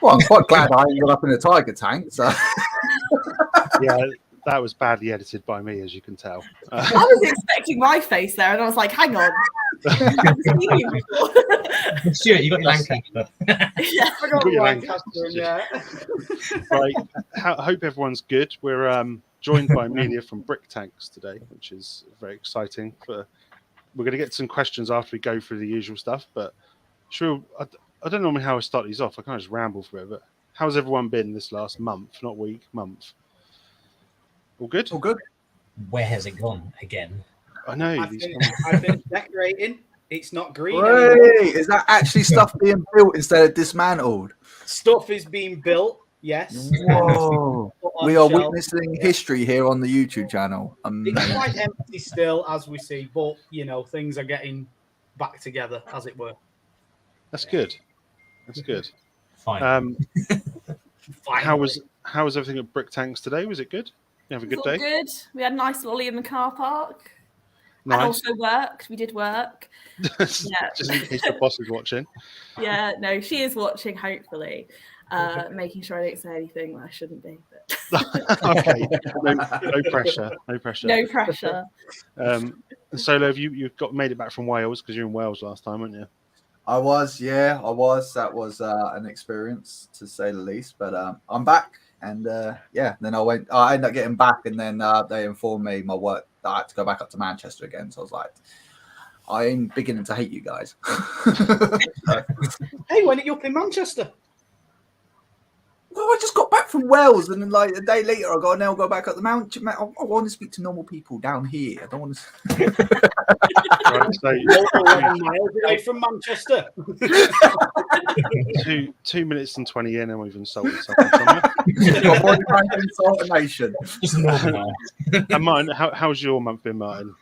Well, I'm quite glad I ended up in a tiger tank. So Yeah, that was badly edited by me, as you can tell. I was expecting my face there, and I was like, "Hang on, I've never seen you before." Stuart, you got your Lancaster. Yeah. I got Got your Lancaster, yeah. Right, hope everyone's good. We're joined by Amelia from Bricktanks today, which is very exciting. We're going to get some questions after we go through the usual stuff, but sure, I don't know how I start these off. I kind of just ramble for it, but how's everyone been this last month? Not week, month. All good? all good. Where has it gone again? I know. I've been decorating. It's not green Hey, anymore. is that actually stuff being built instead of dismantled? Stuff is being built. Yes. Whoa! Put on We are shelves. witnessing history here on the YouTube channel. It's Amazing. quite empty still, as we see, but things are getting back together, as it were. That's good. That's good. Fine. How was everything at Bricktanks today? Was it good? You have a good It was all day? good. We had a nice lolly in the car park. And Nice. also worked. We did work. Just in case the boss is watching. Yeah, no, she is watching, hopefully. Making sure I don't say anything that I shouldn't be. But Okay. No pressure. No pressure. no pressure. Solo, you made it back from Wales because you were in Wales last time, weren't you? I was. That was an experience to say the least. But I'm back, and then I ended up getting back, and then they informed me my work that I had to go back up to Manchester again. So I was like, I'm beginning to hate you guys. Hey, when are you up in Manchester? Well, I just got back from Wales, and then like a day later, I got to now go back up the mountain. I want to speak to normal people down here. I don't want to. Right, so 11 miles away from Manchester. 2 minutes and 20 in, and we've insulted someone. Got body rank insult a nation. Just normal. And Martin, how's your month been, Martin?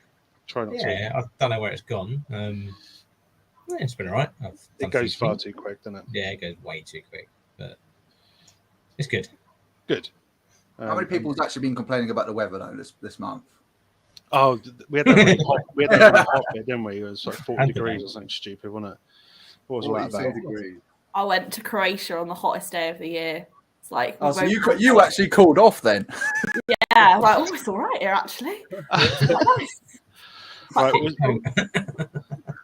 Try not to. Yeah, I don't know where it's gone. It's been all right. It goes far too quick, doesn't it? Yeah, it goes way too quick, but it's good. Good. How many people's actually been complaining about the weather though this month? Oh, we had that really hot bit, didn't we? It was like 40 degrees or something stupid, wasn't it? What was all that about? Degrees. I went to Croatia on the hottest day of the year. It's like, Oh, so you actually called off then? yeah, I was like, oh, it's all right here actually. Nice. Right, we'll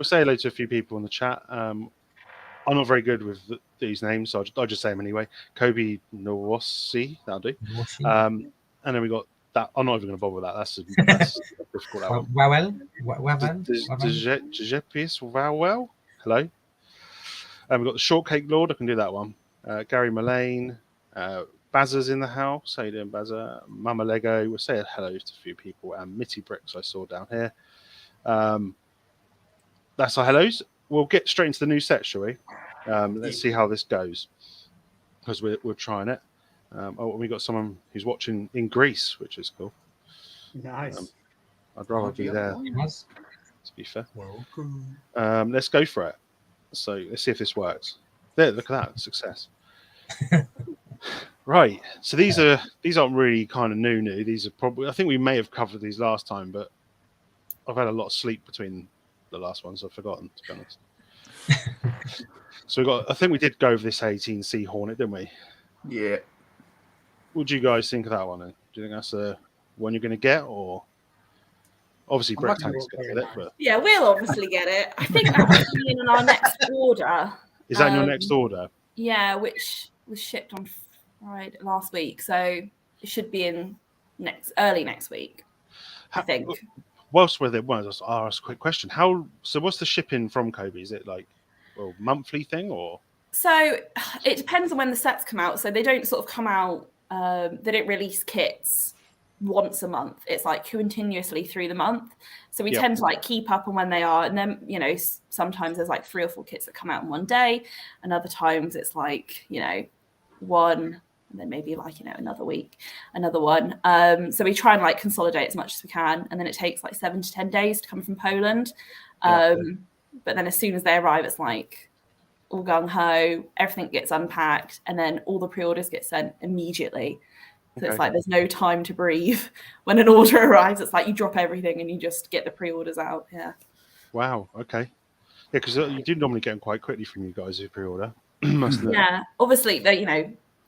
say hello to a few people in the chat. I'm not very good with these names, so I'll just say them anyway. Cobi Nowossi, that'll do. And then we got that. I'm not even going to bother with that. That's difficult. That one. Well. Hello. We've got the Shortcake Lord. I can do that one. Gary Mullane. Bazza's in the house. How you doing, Bazza? Mama Lego. We'll say hello to a few people. And Mitty Bricks I saw down here. That's our hellos. We'll get straight into the new set, shall we? Let's see how this goes, because we're trying it. We got someone who's watching in Greece, which is cool. Nice. I'd rather be there, Nice. to be fair. Welcome. Let's go for it. So let's see if this works. There, look at that success. Right. So these aren't really kind of new. These are probably, I think we may have covered these last time, but I've had a lot of sleep between the last ones. I've forgotten, to be honest. So I think we did go over this 18C Hornet, didn't we? Yeah. What do you guys think of that one? Then? Do you think that's the one you're going to get, or obviously Bricktanks going to get it? But Yeah, we'll obviously get it. I think that's in our next order. is that in your next order? Yeah, which was shipped on Friday last week, so it should be in early next week. I think. Whilst we're there, I'll ask a quick question. So what's the shipping from Cobi? Is it like a monthly thing, or? So it depends on when the sets come out. So they don't sort of come out. They don't release kits once a month. It's like continuously through the month. So we tend to like keep up on when they are, and then sometimes there's like 3 or 4 kits that come out in one day, and other times it's like one. And then maybe like, another week, another one. So we try and like consolidate as much as we can. And then it takes like 7 to 10 days to come from Poland. But then as soon as they arrive, it's like all gung ho, everything gets unpacked, and then all the pre-orders get sent immediately. So it's like there's no time to breathe. When an order arrives, it's like you drop everything and you just get the pre-orders out. Yeah. Wow. Okay. Yeah, because you do normally get them quite quickly from you guys who pre-order. Yeah, obviously,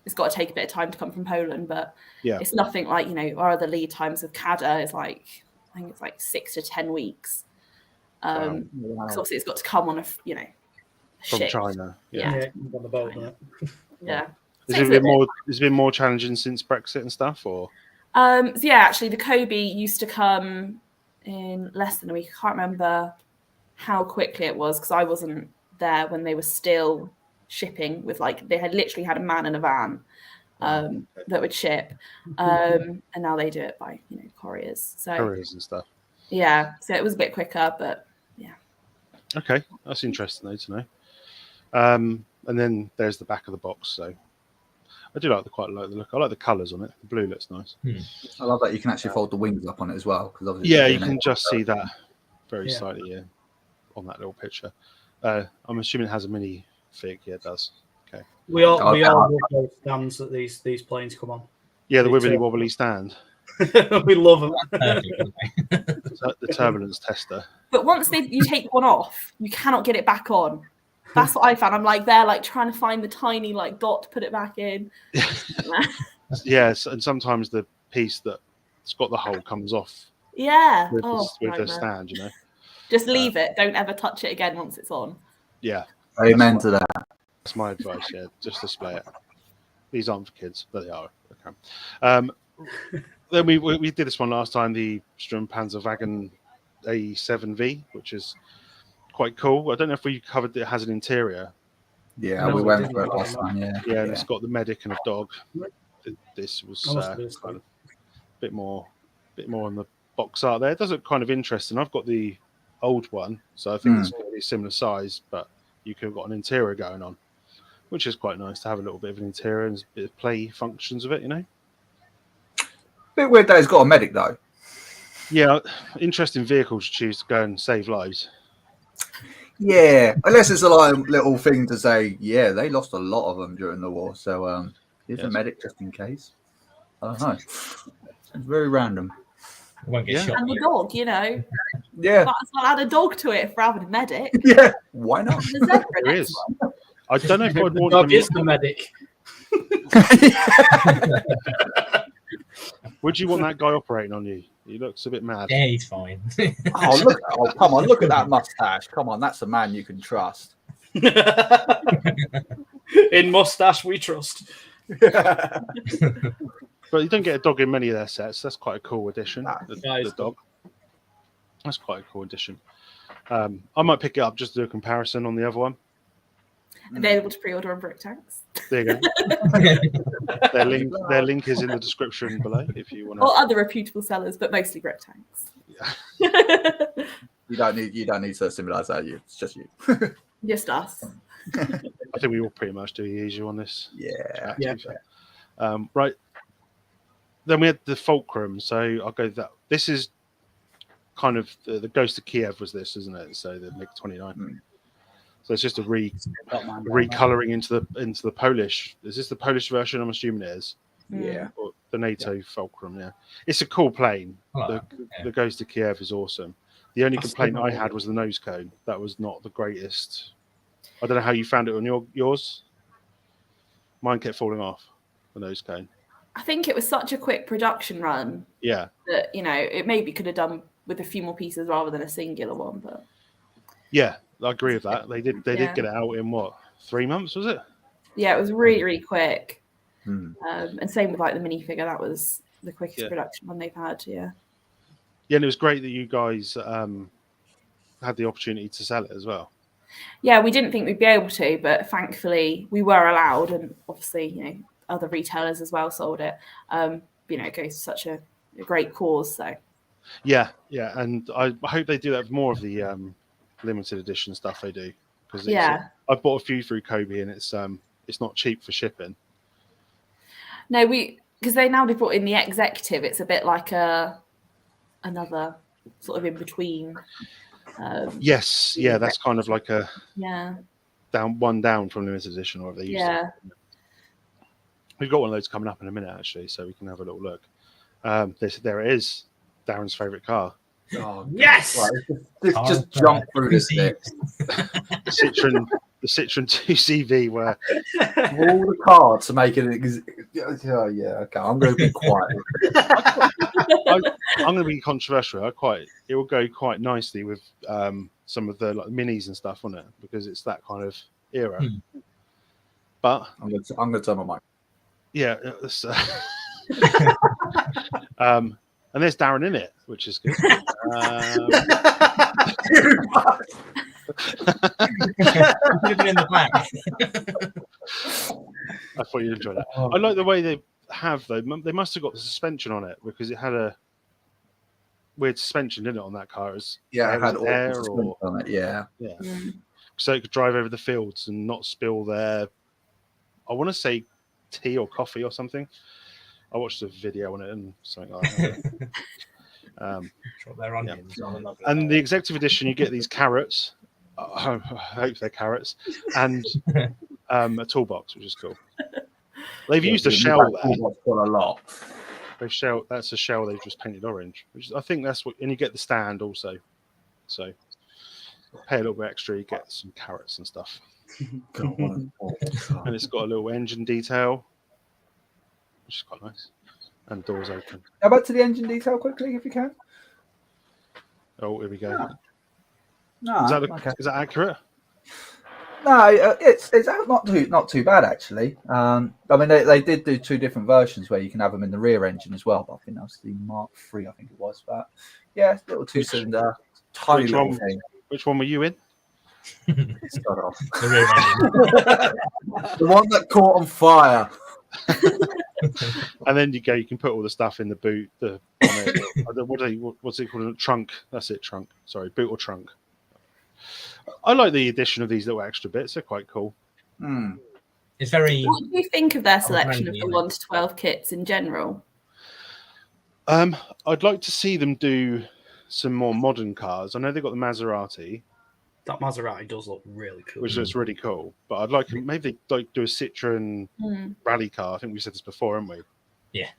it's got to take a bit of time to come from Poland, but it's nothing like our other lead times with CADA is I think it's 6 to 10 weeks. Because obviously it's got to come on a from ship. China. Yeah, on the boat. Yeah. Has it been more challenging since Brexit and stuff, or? So actually, the Cobi used to come in less than a week. I can't remember how quickly it was because I wasn't there when they were still shipping with they had literally had a man in a van that would ship, and now they do it by couriers. So Couriers and stuff. Yeah, so it was a bit quicker, but yeah. Okay, that's interesting though to know. And then there's the back of the box. So I do quite like the look. I like the colours on it. The blue looks nice. I love that you can actually fold the wings up on it as well. Because obviously, yeah, you can just see that very slightly on that little picture. I'm assuming it has a mini fig. Yeah, it does. Okay. We all love those stands that these planes come on. Yeah, the wibbly wobbly stand. We love them. The turbulence tester. But once you take one off, you cannot get it back on. That's what I found. I'm there, trying to find the tiny dot to put it back in. Yes, and sometimes the piece that's got the hole comes off. Yeah. With the stand, Just leave it. Don't ever touch it again once it's on. Yeah. Amen to that. That's my advice. Yeah, just display it. These aren't for kids, but they are. Okay. Then we did this one last time, the Strum Panzer Wagon A7V, which is quite cool. I don't know if we covered it has an interior. Yeah, we went for it last time. Yeah, and it's got the medic and a dog. This was kind of a bit more on the box art there. It does look kind of interesting. I've got the old one, so I think it's going to be similar size, but you could have got an interior going on, which is quite nice to have a little bit of an interior and a bit of play functions of it, Bit weird that it's got a medic though. Yeah, interesting vehicle to choose to go and save lives. Yeah, unless it's a little thing to say, yeah, they lost a lot of them during the war, so here's a medic just in case. I don't know. It's very random. Won't get shot. And the dog, Yeah. Might as well add a dog to it if we're having a medic. Yeah, why not? The zebra There next is. one. I don't know if I'd want Dog them. is the medic. Would you want that guy operating on you? He looks a bit mad. Yeah, he's fine. Come on, look at that mustache. Come on, that's a man you can trust. In mustache, we trust. But you don't get a dog in many of their sets. That's quite a cool addition. The dog. That's quite a cool addition. I might pick it up just to do a comparison on the other one. Available to pre-order on Bricktanks. There you go. Their link is in the description below if you want to. Or other reputable sellers, but mostly Bricktanks. Yeah. You don't need to symbolize that. It's just you. Just us. I think we all pretty much do the usual on this. Yeah. Right. Then we had the Fulcrum. So I'll go that. This is kind of the Ghost of Kiev was this, isn't it? So the MiG-29. So it's just a recoloring into the Polish. Is this the Polish version? I'm assuming it is. Yeah. Or the NATO Fulcrum. Yeah, it's a cool plane. The Ghost of Kiev is awesome. The only complaint I had was the nose cone. That was not the greatest. I don't know how you found it on yours. Mine kept falling off the nose cone. I think it was such a quick production run. Yeah. That it maybe could have done with a few more pieces rather than a singular one, but. Yeah, I agree with that. They did get it out in 3 months, was it? Yeah, it was really, really quick. And same with the minifigure. That was the quickest production one they've had. Yeah. Yeah, and it was great that you guys had the opportunity to sell it as well. Yeah, we didn't think we'd be able to, but thankfully we were allowed, and obviously, other retailers as well sold it. It goes to such a great cause. So. Yeah, and I hope they do that with more of the limited edition stuff they do, because I bought a few through Cobi, and it's not cheap for shipping. No, because they brought in the executive. It's a bit like another sort of in between. Yes, that's kind of like a down from limited edition, or whatever they use. Yeah, we've got one of those coming up in a minute actually, so we can have a little look. There it is, Darren's favorite car. Oh, yes! Right. Just jump through this bit. Citroen the Citroen 2CV where all the cards to make it. Oh, yeah, okay. I'm going to be quiet. I'm going to be controversial. It will go quite nicely with some of the like minis and stuff on it because it's that kind of era. But I'm going to turn my mic. Yeah, and there's Darren in it, which is good. In the back. I thought you'd enjoy that. I like the way they have though. They must have got the suspension on it because it had a weird suspension, didn't it, on that car? It had all air the on it. Yeah. So it could drive over the fields and not spill their, I want to say, tea or coffee or something. I watched a video on it and something like that. And the executive edition, you get these carrots. I hope they're carrots, and a toolbox, which is cool. They've used a shell there. Got a lot. That's a shell they've just painted orange. I think that's what, and you get the stand also. So pay a little bit extra, you get some carrots and stuff. And it's got a little engine detail, which is quite nice. And doors open. Go back to the engine detail quickly, if you can. Oh, here we go. No, is that accurate? No, it's not too bad actually. I mean, they did do two different versions where you can have them in the rear engine as well. But I think that was the Mark III, I think it was. But yeah, little two-cylinder, tiny little thing. Which one were you in? Start off. The one that caught on fire. And then you can put all the stuff in the boot. What's it called? A trunk. That's it. Trunk. Sorry, boot or trunk. I like the addition of these little extra bits. They're quite cool. It's very. What do you think of their selection of the 1 to 12 kits in general? I'd like to see them do some more modern cars. I know they've got the Maserati. That Maserati does look really cool. Which looks really cool. But I'd like maybe they do a Citroen rally car. I think we said this before, haven't we? Yeah.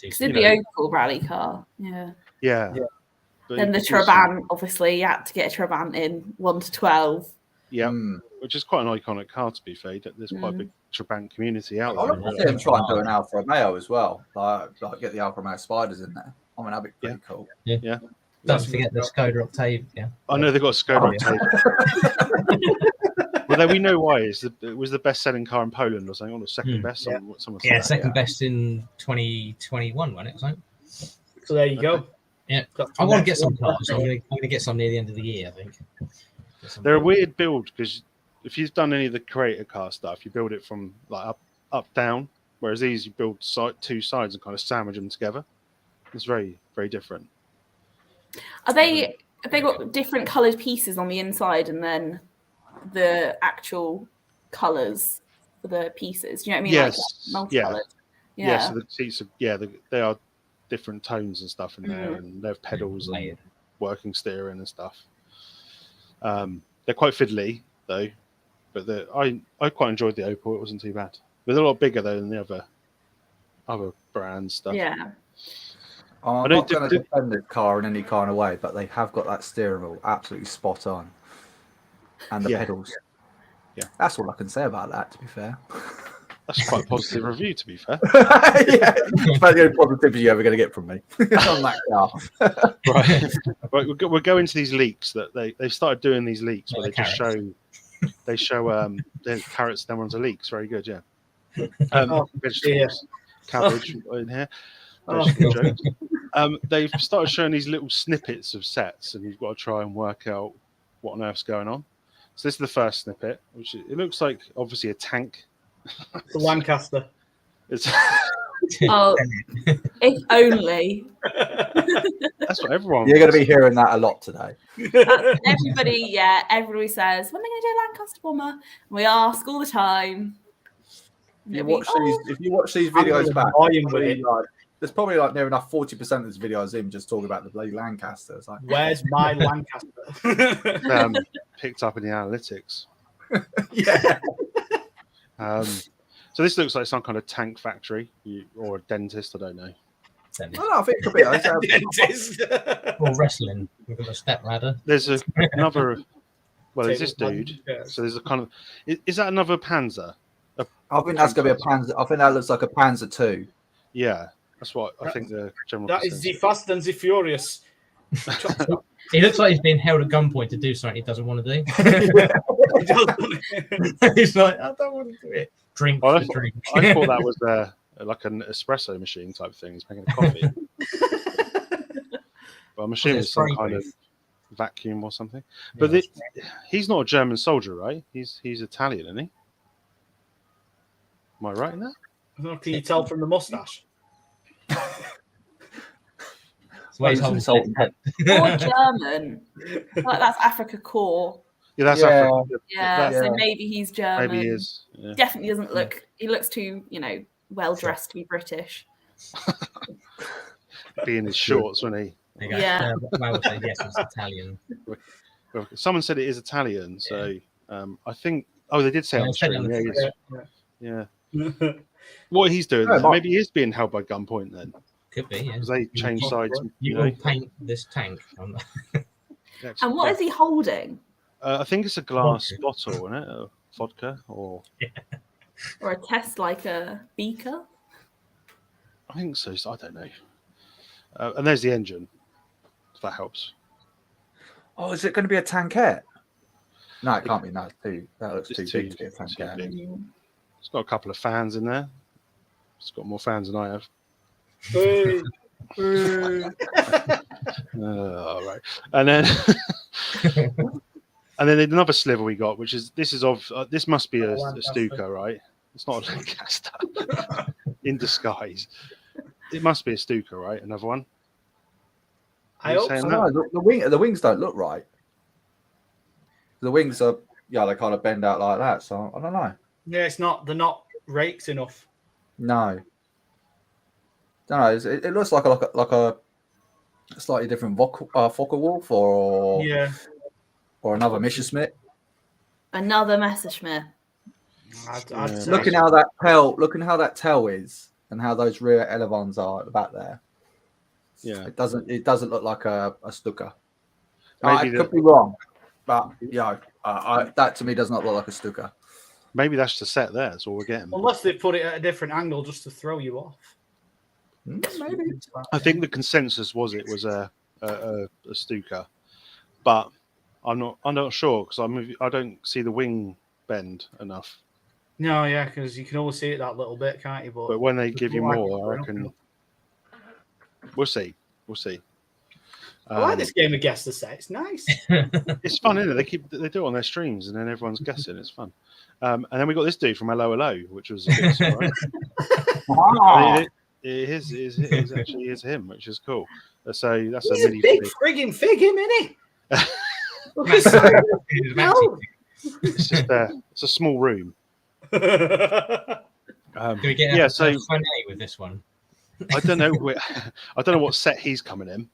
It's the Opel rally car. Yeah. Yeah. Then the Trabant, obviously, you had to get a Trabant in 1 to 12. Yeah, which is quite an iconic car, to be fair. There's quite a big Trabant community out there. I'd love to see them try and do an Alfa Romeo as well. Like get the Alfa Romeo Spiders in there. I mean, that'd be pretty cool. Yeah. Don't forget the Skoda Octave. Yeah. I know they've got a Skoda Octave. Well, we know why. It was the best-selling car in Poland or something, or the second best. Second best in 2021, wasn't it? So there you go. Yeah, I want to get some cars. I'm going to get some near the end of the year, I think. They're a weird build because if you've done any of the creator car stuff, you build it from like up down, whereas these you build two sides and kind of sandwich them together. It's very, very different. Have they got different coloured pieces on the inside and then the actual colours for the pieces? Do you know what I mean? Yes. Like multicoloured. Yeah. So the seats they are different tones and stuff in there, and they have pedals and working steering and stuff. They're quite fiddly though, but I quite enjoyed the Opel. It wasn't too bad. They're a lot bigger though than the other brand stuff. Yeah. I'm not going to defend this car in any kind of way, but they have got that steering wheel absolutely spot on, and the pedals. Yeah, that's all I can say about that. To be fair, that's quite a positive review. To be fair, yeah, it's about the only positivity you're ever going to get from me on that car. Right, we'll go into these leaks that they started doing these leaks where they show the carrots, then ones are leaks. Very good, yeah. Vegetables, cabbage in here. They've started showing these little snippets of sets, and you've got to try and work out what on earth's going on. So this is the first snippet, which it looks like obviously a tank. The Lancaster. Oh, if only. That's what everyone. You're going to be hearing that a lot today. Everybody says, when are they going to do Lancaster bomber? And we ask all the time. If you watch these videos back, there's probably like near enough 40% of this video is him just talking about the bloody Lancaster. It's like, where's my Lancaster? Picked up in the analytics. Yeah. So this looks like some kind of tank factory or a dentist. I don't know. I think it could be dentist or wrestling. We've got a step ladder. There's another Well, there's this table dude. chairs. So there's a kind of. Is that another Panzer? I think that's going to be a Panzer. I think that looks like a Panzer 2. Yeah, that's what I think the general. That is the Fast and the Furious. He looks like he's being held at gunpoint to do something he doesn't want to do. He's like, I don't want to do it. Drink Well, the drink. I thought that was like an espresso machine type thing. He's making a coffee. But I'm assuming it's some kind of vacuum or something. But he's not a German soldier, right? He's Italian, isn't he? Am I right in that? Can you tell from the mustache? Or German. Like that's Africa Core. Yeah, that's Africa. Yeah, so maybe he's German. Maybe he is. Yeah. Definitely doesn't look. He looks too, well dressed to be British. Be in his shorts when he. Yeah. Well, yes, it's Italian. Well, someone said it is Italian, so I think. Oh, they did say on stream. Yeah. What he's doing? Maybe he is being held by gunpoint then. Could be, yeah. Because they change sides. You will paint this tank. And what is he holding? I think it's a glass bottle, isn't it? Of vodka or a test like a beaker. I think so. I don't know. And there's the engine. If that helps. Oh, is it going to be a tankette? No, it can't be. No, that looks too big to be a tankette. It's got a couple of fans in there. It's got more fans than I have. All right, and then another sliver we got, which is this must be a Stuka, right? It's not a Lancaster in disguise. It must be a Stuka, right? Another one. I hope so. No, the wings don't look right. The wings are they kind of bend out like that. So I don't know. Yeah, they're not raked enough. No. It looks like a slightly different Focke-Wulf or another Messerschmitt. Another Messerschmitt. Looking how that tail is and how those rear elevons are at the back there. Yeah, it doesn't look like a Stuka. I could be wrong, but that to me does not look like a Stuka. Maybe that's the set there. That's all we're getting. Unless they put it at a different angle just to throw you off. Maybe. I think the consensus was it was a Stuka, but I'm not sure because I don't see the wing bend enough. No, yeah, because you can always see it that little bit, can't you? But when they give you more, I reckon we'll see. I like this game of Guess the Set. It's nice. It's fun, isn't it? They do it on their streams, and then everyone's guessing. It's fun. And then we got this dude from Hello Hello, which was a bit surprising. It actually is him, which is cool. So that's He's a big frigging fig, him, isn't he? It's just it's a small room. Do we get a finale with this one? I don't know. I don't know what set he's coming in.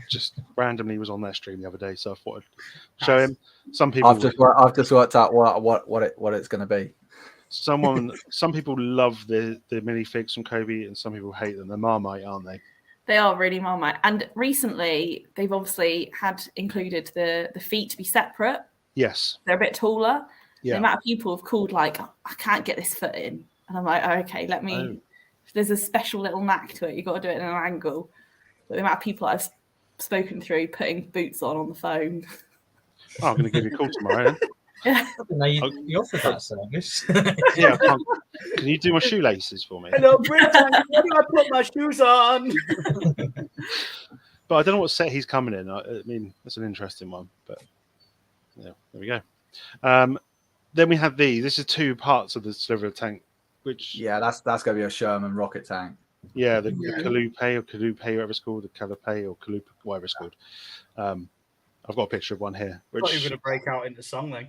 Just randomly was on their stream the other day, so I thought I'd show him. Some people. I've just worked out what it's going to be. Some people love the minifigs from Cobi, and some people hate them. They're Marmite, aren't they? They are really Marmite. And recently, they've obviously had included the feet to be separate. Yes. They're a bit taller. Yeah. The amount of people have called I can't get this foot in. And I'm like, okay, let me. Oh. There's a special little knack to it. You've got to do it in an angle. But the amount of people I've spoken through putting boots on the phone. Oh, I'm going to give you a call tomorrow. Yeah. You offered that service. Yeah. Can you do my shoelaces for me? Hello, Bricktanks. Where do I put my shoes on? But I don't know what set he's coming in. I mean, that's an interesting one. But yeah, there we go. Then we have these. This is two parts of the sliver tank. Which that's going to be a Sherman rocket tank. Yeah, the Calupe or Calupe, whatever it's called, the Calupe or Calupe, whatever it's called. I've got a picture of one here. Which... I thought you were going to break out into song then.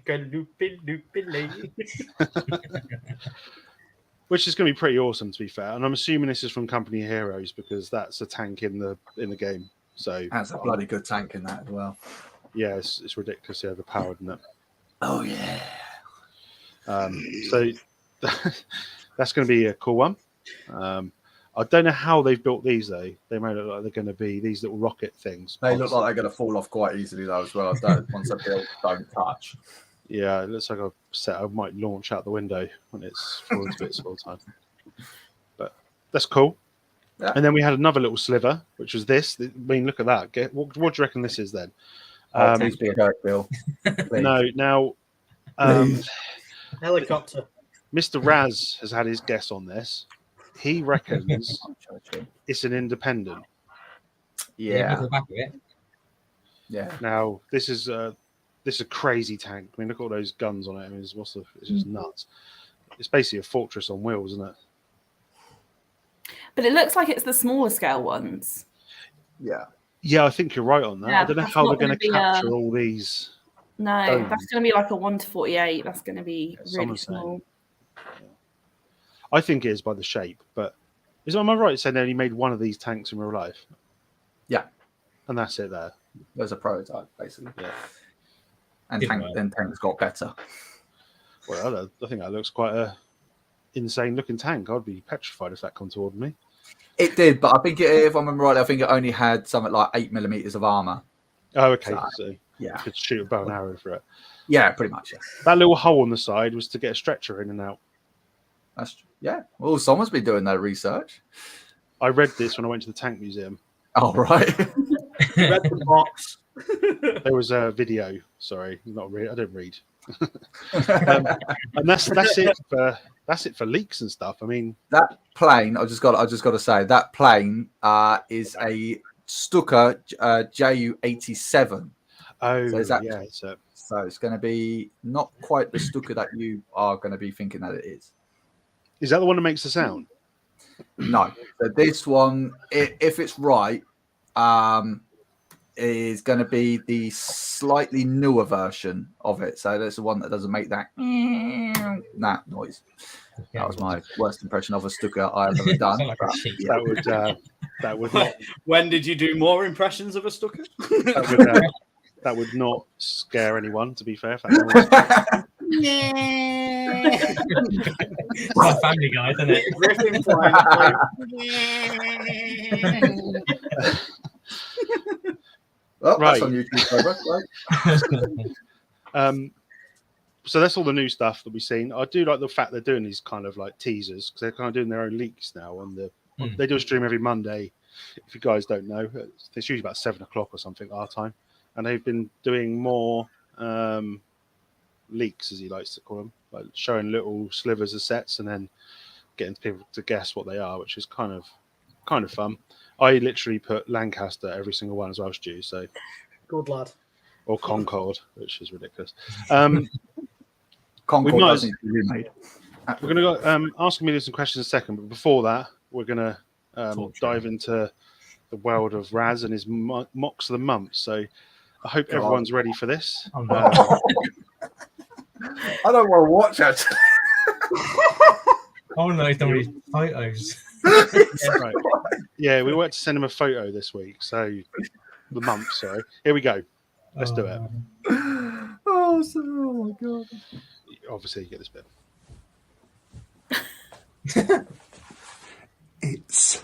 Which is going to be pretty awesome, to be fair. And I'm assuming this is from Company Heroes because that's a tank in the game. So that's a bloody good tank in that as well. Yeah, it's ridiculously overpowered, isn't it? Oh yeah. So that's going to be a cool one. I don't know how they've built these though. They may look like they're going to be these little rocket things. They look like they're going to fall off quite easily though as well. Once they're built, don't touch. Yeah, it looks like a set I might launch out the window when it's falling to bits all the time. But that's cool. Yeah. And then we had another little sliver, which was this. I mean, look at that. What do you reckon this is then? Please be a Kirk Bill. No, now Helicopter. Mr. Raz has had his guess on this. He reckons it's an independent. Yeah. The back of it. Yeah. Now this is a crazy tank. I mean, look at all those guns on it. I mean, it's just nuts. It's basically a fortress on wheels, isn't it? But it looks like it's the smaller scale ones. Yeah. Yeah, I think you're right on that. Yeah, I don't know that's how not they're going to gonna be, capture all these. No, Domes. that's going to be like a 1:48. That's going to be really someone's small. I think it is by the shape, but am I right in saying they only made one of these tanks in real life? Yeah. And that's it there. There's a prototype, basically. Yeah. And tanks got better. Well, I think that looks quite a insane looking tank. I'd be petrified if that come toward me. It did, but I think if I remember right, I think it only had something like 8mm of armor. Oh, okay. So yeah, you could shoot a bow and arrow for it. Yeah, pretty much. Yeah. That little hole on the side was to get a stretcher in and out. Yeah. Well, someone's been doing that research. I read this when I went to the tank museum. Oh, right. Read the box. There was a video. Sorry, not read. I don't read. And that's it for leaks and stuff. I mean, that plane. I just got to say that plane is a Stuka Ju-87. Oh, so yeah. So it's going to be not quite the Stuka that you are going to be thinking that it is. Is that the one that makes the sound? No. So this one, if it's right, is going to be the slightly newer version of it. So that's the one that doesn't make that noise. That was my worst impression of a Stuka I've ever done. That would not. When did you do more impressions of a Stuka? That would not scare anyone. To be fair, It's a Family Guy, isn't it? Griffin Well, right. That's on YouTube. Right? So that's all the new stuff that we've seen. I do like the fact they're doing these kind of like teasers because they're kind of doing their own leaks now. They do a stream every Monday. If you guys don't know, it's usually about 7 o'clock or something our time, and they've been doing more leaks, as he likes to call them, like showing little slivers of sets and then getting people to guess what they are, which is kind of fun. I literally put Lancaster every single one as well, Stu. So good lad. Or Concorde, which is ridiculous. Concorde doesn't need to be remade. We're going to ask Amelia some questions in a second, but before that, we're going to dive into the world of Raz and his mocks of the month. So I hope everyone's ready for this. I don't want to watch it. Oh no, he's done with photos. Right. Yeah, we went to send him a photo this week. So the month, sorry. Here we go. Let's do it. Oh my god. Obviously, you get this bit. It's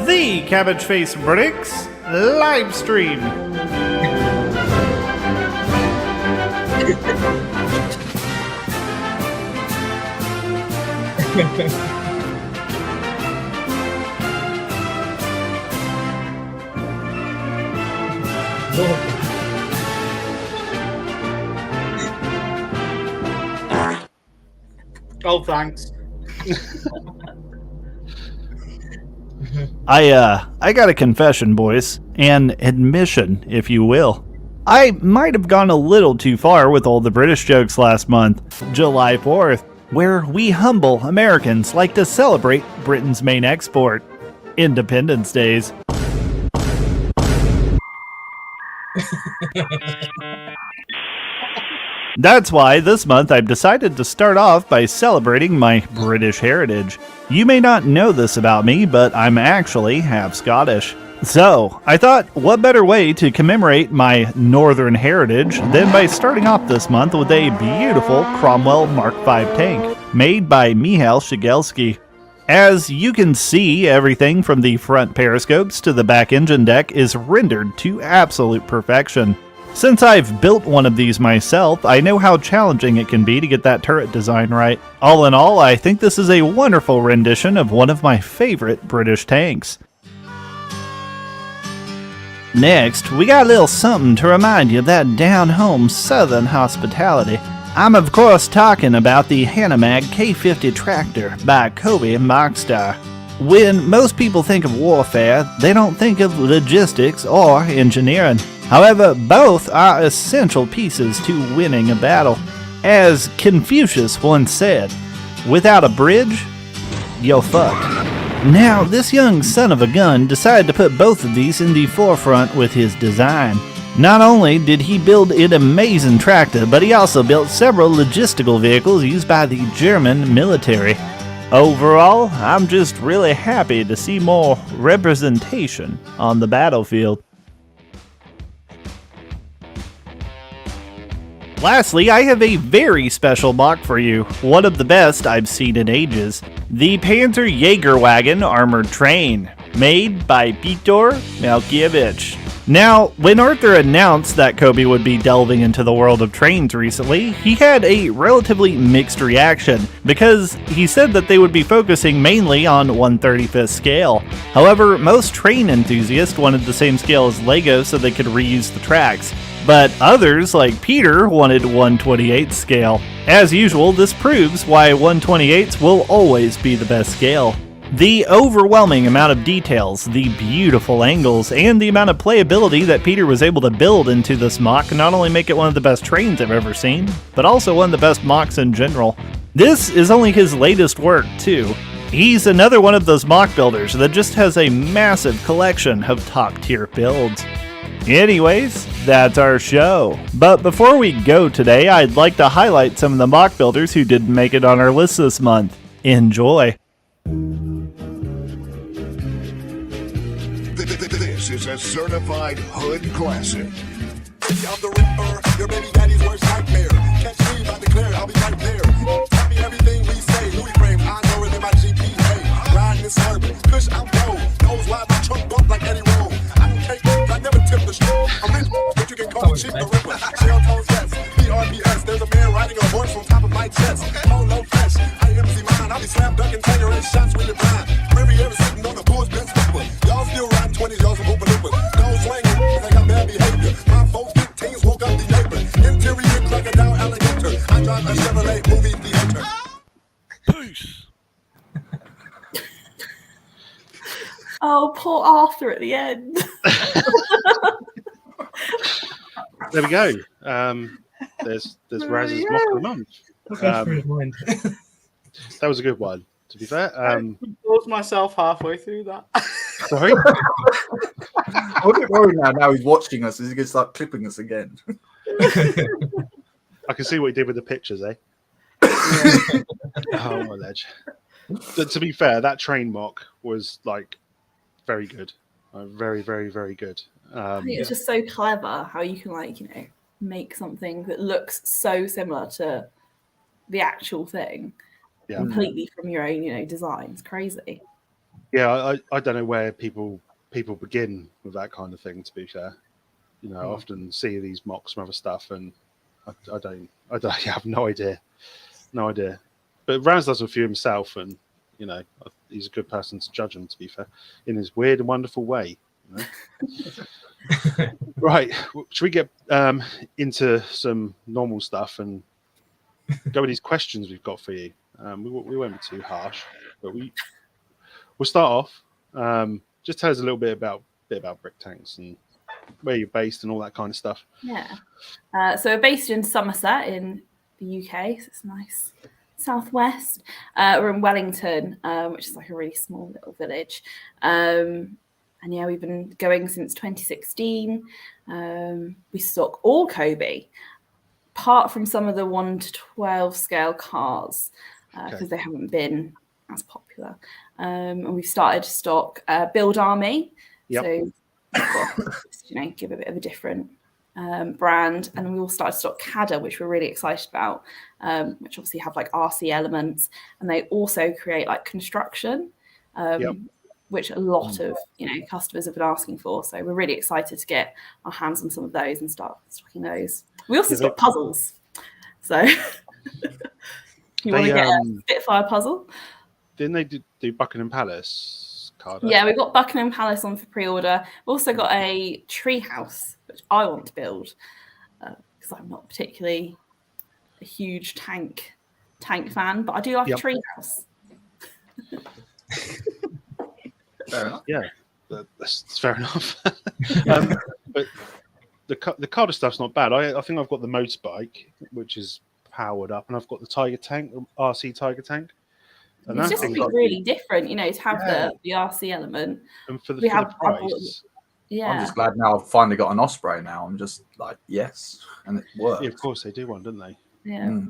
the Cabbage Face Bricks live stream. Oh, thanks. I got a confession, boys. An admission, if you will. I might have gone a little too far with all the British jokes last month, July 4th, where we humble Americans like to celebrate Britain's main export, Independence Days. That's why this month I've decided to start off by celebrating my British heritage. You may not know this about me, but I'm actually half Scottish. So, I thought, what better way to commemorate my northern heritage than by starting off this month with a beautiful Cromwell Mark V tank, made by Michał Shigelski. As you can see, everything from the front periscopes to the back engine deck is rendered to absolute perfection. Since I've built one of these myself, I know how challenging it can be to get that turret design right. All in all, I think this is a wonderful rendition of one of my favorite British tanks. Next, we got a little something to remind you of that down-home southern hospitality. I'm of course talking about the Hanomag K50 tractor by Cobi and Markstar. When most people think of warfare, they don't think of logistics or engineering. However, both are essential pieces to winning a battle. As Confucius once said, without a bridge, you're fucked. Now, this young son of a gun decided to put both of these in the forefront with his design. Not only did he build an amazing tractor, but he also built several logistical vehicles used by the German military. Overall, I'm just really happy to see more representation on the battlefield. Lastly, I have a very special mock for you, one of the best I've seen in ages. The Panzer Jaeger Wagon Armored Train, made by Peter Malkiewicz. Now, when Arthur announced that Cobi would be delving into the world of trains recently, he had a relatively mixed reaction, because he said that they would be focusing mainly on 1/35th scale. However, most train enthusiasts wanted the same scale as Lego so they could reuse the tracks. But others, like Peter, wanted 1/28th scale. As usual, this proves why 1/28ths will always be the best scale. The overwhelming amount of details, the beautiful angles, and the amount of playability that Peter was able to build into this mock not only make it one of the best trains I've ever seen, but also one of the best mocks in general. This is only his latest work, too. He's another one of those mock builders that just has a massive collection of top-tier builds. Anyways, that's our show. But before we go today, I'd like to highlight some of the mock builders who didn't make it on our list this month. Enjoy. This is a certified hood classic. I'm the Ripper, your baby daddy's worst nightmare. Catch me, I declare, I'll be right there. Tell me everything we say, Louis frame, I know it in my GPA. Riding this urban, push I'm bold. Knows why my trunk bump like Eddie Roll. I can take it, I never tip the straw. I'm rich, but you can call me Chief the Ripper. Shell tones, yes, BRBS. There's a man riding a horse on top of my chest. Polo fresh, I MC mine. I'll be slam dunking, taking in shots with the blind. Riviera sitting on the bull's been stupid. Y'all still riding 20s, y'all some open lippers. Don't swing it, I got bad behavior. My folks 15s woke up the neighbor. Interior crocodile alligator. I drive a Chevrolet movie theater. Peace. Oh, poor Arthur at the end. There we go. There's Raz's mock of the month. That was a good one, to be fair. I composed myself halfway through that. Sorry? I'm a bit worried now he's watching us. Is he going to start clipping us again? I can see what he did with the pictures, eh? Oh, my ledge. But to be fair, that train mock was like very good. Very, very, very good. I think it's just so clever how you can make something that looks so similar to the actual thing completely from your own, design. It's crazy. Yeah, I don't know where people begin with that kind of thing, to be fair. I often see these mocks from other stuff and I have no idea. No idea. But Rams does a few himself and he's a good person to judge him, to be fair, in his weird and wonderful way. Right, should we get into some normal stuff and go with these questions we've got for you? We won't be too harsh, but we'll start off. Just tell us a little bit about Bricktanks and where you're based and all that kind of stuff. Yeah, so we're based in Somerset in the UK, so it's nice. Southwest. We're in Wellington, which is like a really small little village. And yeah, we've been going since 2016. We stock all Cobi, apart from some of the 1/12 scale cars, because they haven't been as popular. And we've started to stock Build Army, Yep. So we've got, give a bit of a different brand. And we all started to stock Cadder, which we're really excited about, which obviously have like RC elements, and they also create like construction, which a lot of customers have been asking for. So we're really excited to get our hands on some of those and start stocking those. We also stock puzzles. So you want to get a Spitfire puzzle? Didn't they do Buckingham Palace card? Yeah, we've got Buckingham Palace on for pre-order. We've also got a treehouse, which I want to build because I'm not particularly a huge tank fan, but I do like a treehouse. Fair enough. Yeah, that's fair enough. But the Carter stuff's not bad. I think I've got the motorbike, which is powered up, and I've got the Tiger tank, RC Tiger tank. And it's just something really different, to have the RC element. And for the price. Yeah. I'm just glad now I've finally got an Osprey now. I'm just like, yes. And it works. Yeah, of course they do one, don't they? Yeah.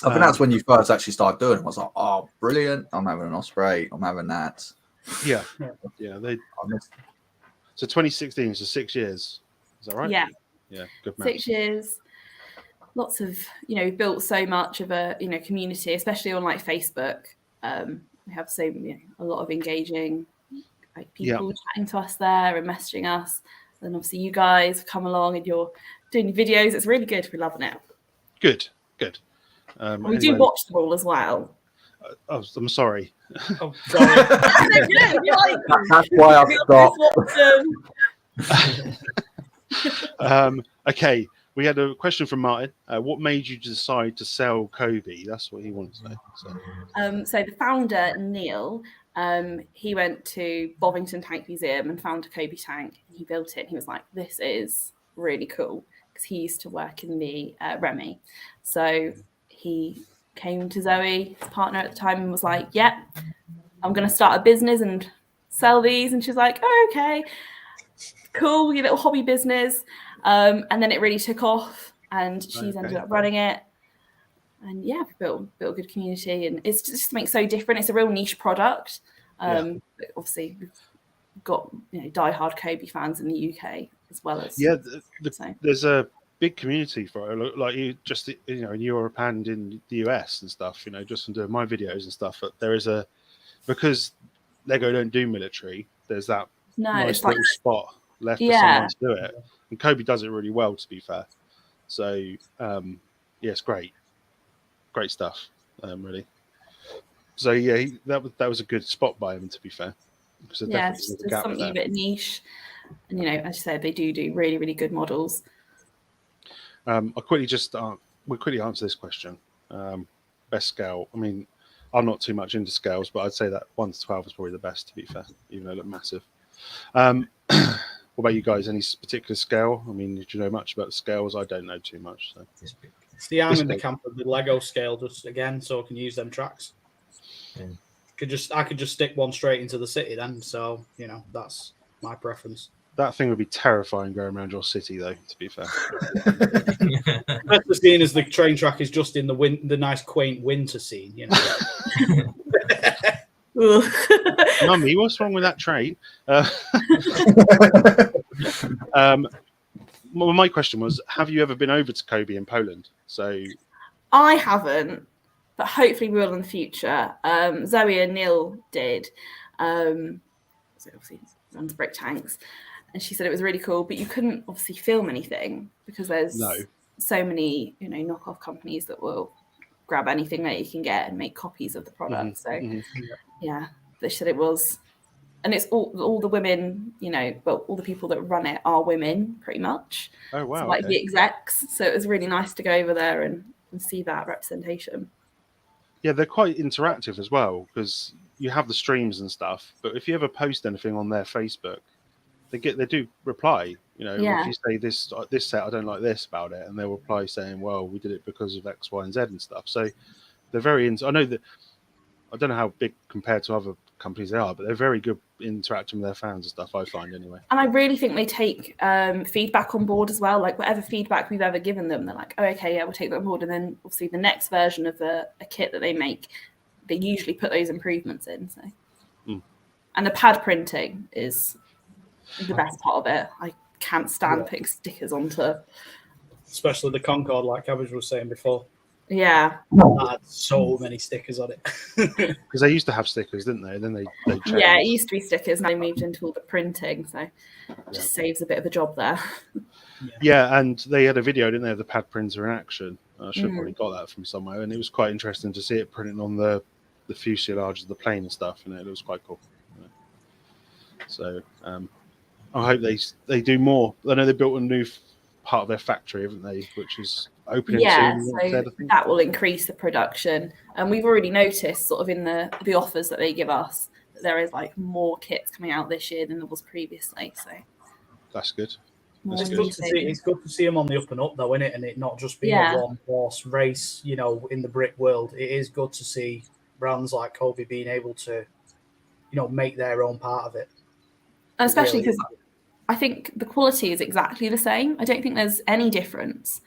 I think that's when you first actually started doing it. I was like, oh, brilliant. I'm having an Osprey. I'm having that. Yeah. So 2016, so 6 years. Is that right? Yeah. Yeah, good man. 6 years. Lots of, built so much of a, community, especially on like Facebook. We have a lot of engaging people chatting to us there and messaging us. And obviously you guys have come along and you're doing videos. It's really good. We're loving it. Good. We do watch them all as well. I'm sorry. Oh, sorry. That's why I stopped. Okay. We had a question from Martin. What made you decide to sell Cobi? That's what he wanted to know. So the founder, Neil, he went to Bovington Tank Museum and found a Cobi tank. And he built it. And he was like, this is really cool, because he used to work in the Remy. So he came to Zoe, his partner at the time, and was like, yeah, I'm going to start a business and sell these. And she's like, oh, okay, cool, your little hobby business. And then it really took off, and she's ended up running it. And yeah, built a good community, and it's just something so different. It's a real niche product. Obviously, we've got diehard Cobi fans in the UK as well as there's a big community for it. Like you just in Europe and in the US and stuff. Just from doing my videos and stuff. But there is because Lego don't do military. There's that nice little spot left for someone to do it. And Cobi does it really well, to be fair. So, it's great stuff, really. So, that was a good spot by him, to be fair. It's something a bit niche, and as you said, they do really, really good models. I'll quickly answer this question. Best scale. I mean, I'm not too much into scales, but I'd say that 1 to 12 is probably the best, to be fair, even though they look massive. What about you guys? Any particular scale? I mean, did you know much about the scales? I don't know too much. So. See, I'm in the camp of the Lego scale, just again, so I can use them tracks. I could just stick one straight into the city then. So that's my preference. That thing would be terrifying going around your city, though. To be fair, especially seeing as the train track is just in the nice quaint winter scene. Mummy, what's wrong with that train? My question was, have you ever been over to Cobi in Poland? So I haven't, but hopefully we will in the future. Zoe and Neil did. So obviously runs Bricktanks, and she said it was really cool, but you couldn't obviously film anything because there's so many knockoff companies that will grab anything that you can get and make copies of the product. Yeah, they said it was, and it's all the women, but all the people that run it are women, pretty much. Oh wow! So, like the execs. So it was really nice to go over there and see that representation. Yeah, they're quite interactive as well, because you have the streams and stuff. But if you ever post anything on their Facebook, they do reply. If you say this set, I don't like this about it, and they'll reply saying, "Well, we did it because of X, Y, and Z and stuff." So they're very I know that. I don't know how big compared to other companies they are, but they're very good interacting with their fans and stuff, I find anyway. And I really think they take feedback on board as well. Like whatever feedback we've ever given them, they're like, oh, okay, yeah, we'll take that on board. And then obviously the next version of a kit that they make, they usually put those improvements in. So, and the pad printing is the best part of it. I can't stand putting stickers onto. Especially the Concorde, like Cabbage was saying before. Yeah. That had so many stickers on it. Because they used to have stickers, didn't they? And then they changed. Yeah, it used to be stickers. Now they moved into all the printing, so it just saves a bit of a job there. Yeah, and they had a video, didn't they, of the pad printer in action. I should have probably got that from somewhere, and it was quite interesting to see it printing on the fuselage of the plane and stuff, and it was quite cool. So I hope they do more. I know they built a new part of their factory, haven't they, which is opening soon. So that will increase the production, and we've already noticed sort of in the offers that they give us that there is like more kits coming out this year than there was previously. So that's good. It's good to see them on the up and up, though, isn't it? And it not just being a one-horse race, you know, in the brick world. It is good to see brands like Cobi being able to, you know, make their own part of it. And especially because I think the quality is exactly the same. I don't think there's any difference.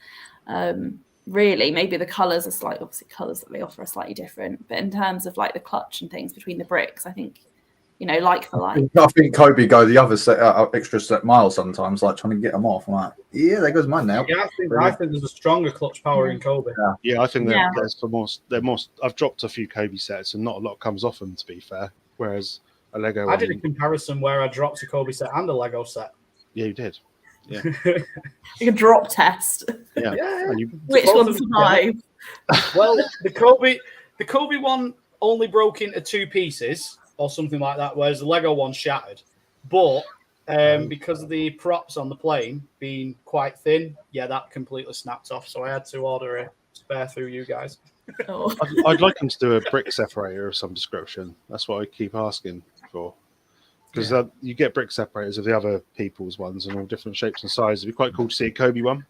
Really, maybe the colours are slightly, obviously colours that they offer are slightly different. But in terms of like the clutch and things between the bricks, I think, you know, like for like. I think Cobi go the other extra set mile sometimes, like trying to get them off. I'm like, yeah, there goes mine now. Yeah, I think there's a stronger clutch power in Cobi. Yeah, I think there's they're more. I've dropped a few Cobi sets and not a lot comes off them, to be fair. Whereas a Lego, I did a comparison where I dropped a Cobi set and a Lego set. Yeah, you did. Yeah, like a drop test. Yeah, Which one survived? Well, the Cobi one only broke into 2 pieces or something like that, whereas the Lego one shattered. But because of the props on the plane being quite thin, that completely snapped off. So I had to order a spare through you guys. Oh. I'd like them to do a brick separator of some description. That's what I keep asking for. Because you get brick separators of the other people's ones and all different shapes and sizes. It'd be quite cool to see a Cobi one.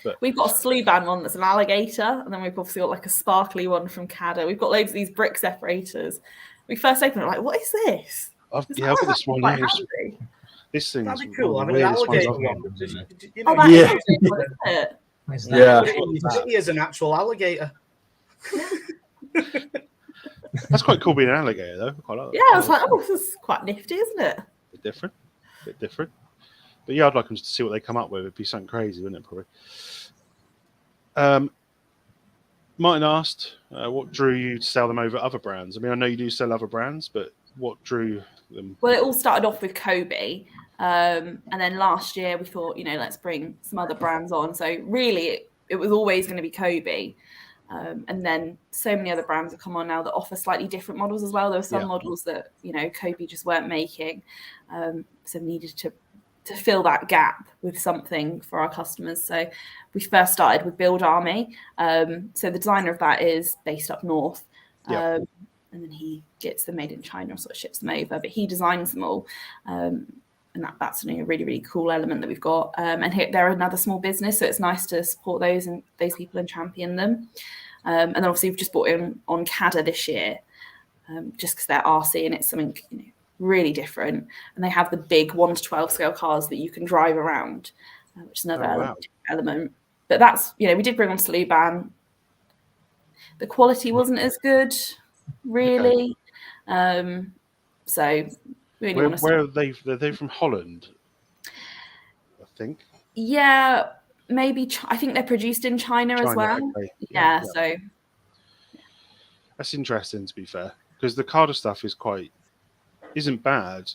But we've got a Sluban one that's an alligator, and then we've obviously got like a sparkly one from Cada. We've got loads of these brick separators. We first opened it, like, what is this? I've got this one. This thing that'd be cool. I mean, an alligator one. It is an actual alligator. That's quite cool being an alligator, though. I quite like that. Yeah, I was like, this is quite nifty, isn't it? A bit different. But yeah, I'd like them to see what they come up with. It'd be something crazy, wouldn't it, probably? Martin asked, what drew you to sell them over other brands? I mean, I know you do sell other brands, but what drew them? Well, it all started off with Cobi. And then last year we thought, let's bring some other brands on. So really, it was always going to be Cobi. And then so many other brands have come on now that offer slightly different models as well. There were some models that, Cobi just weren't making. So we needed to fill that gap with something for our customers. So we first started with Build Army. So the designer of that is based up north. And then he gets them made in China or sort of ships them over. But he designs them all. And that's a really, really cool element that we've got. And they're another small business, so it's nice to support those people and champion them. And then obviously we've just bought in on Cada this year, just because they're RC and it's something really different. And they have the big 1 to 12 scale cars that you can drive around, which is another element. But that's, we did bring on Sluban. The quality wasn't as good, really. Okay. So really where are they? Are they from Holland? I think. Yeah, maybe. I think they're produced in China as well. Okay. Yeah, so. That's interesting, to be fair, because the Cada stuff isn't bad.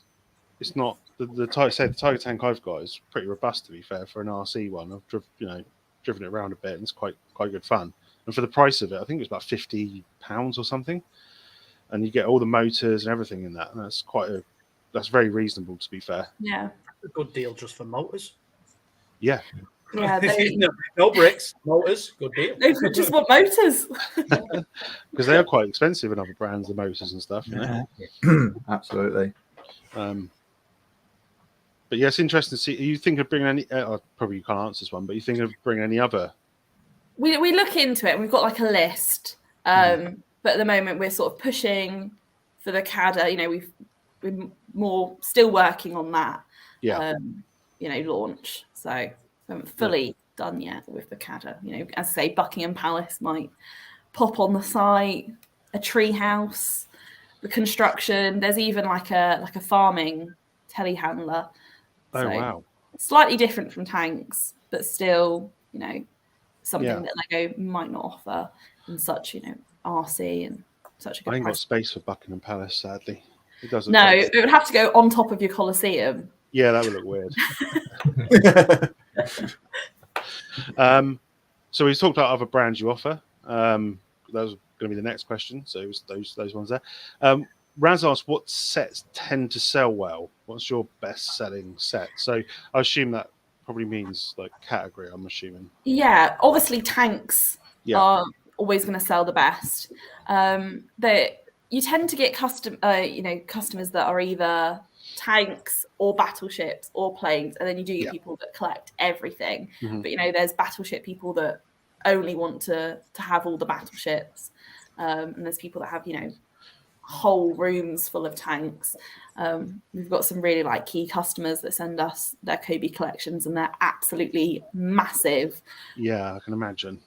It's not the Tiger Tank I've got is pretty robust, to be fair, for an RC one. I've driven it around a bit, and it's quite good fun. And for the price of it, I think it was about £50 or something, and you get all the motors and everything in that, and that's very reasonable, to be fair. Yeah, a good deal just for motors. Yeah. Yeah, no bricks, motors, good deal. They just want motors. Because they are quite expensive in other brands, the motors and stuff. Absolutely. But yeah, it's interesting to see. Are you thinking of bringing any? Probably you can't answer this one, but you think of bringing any other? We look into it. And we've got like a list, but at the moment we're sort of pushing for the Cada. We're more still working on that. Yeah. Launch. So we haven't fully done yet with the Cada. As I say, Buckingham Palace might pop on the site, a tree house, the construction. There's even like a farming telehandler Oh, So, wow. slightly different from tanks, but still, something Yeah. that Lego might not offer in such, RC and such a good I ain't got price. space for Buckingham Palace, sadly. It doesn't. No, it would have to go on top of your Colosseum. Yeah, that would look weird. So we talked about other brands you offer. That was going to be the next question. So it was those ones there. Raz asked, what sets tend to sell well? What's your best selling set? So I assume that probably means like category, I'm assuming. Yeah, obviously tanks are always going to sell the best. You tend to get customers that are either tanks or battleships or planes, and then you do get people that collect everything. Mhm. But there's battleship people that only want to have all the battleships, and there's people that have whole rooms full of tanks. We've got some really key customers that send us their Cobi collections, and they're absolutely massive. Yeah, I can imagine.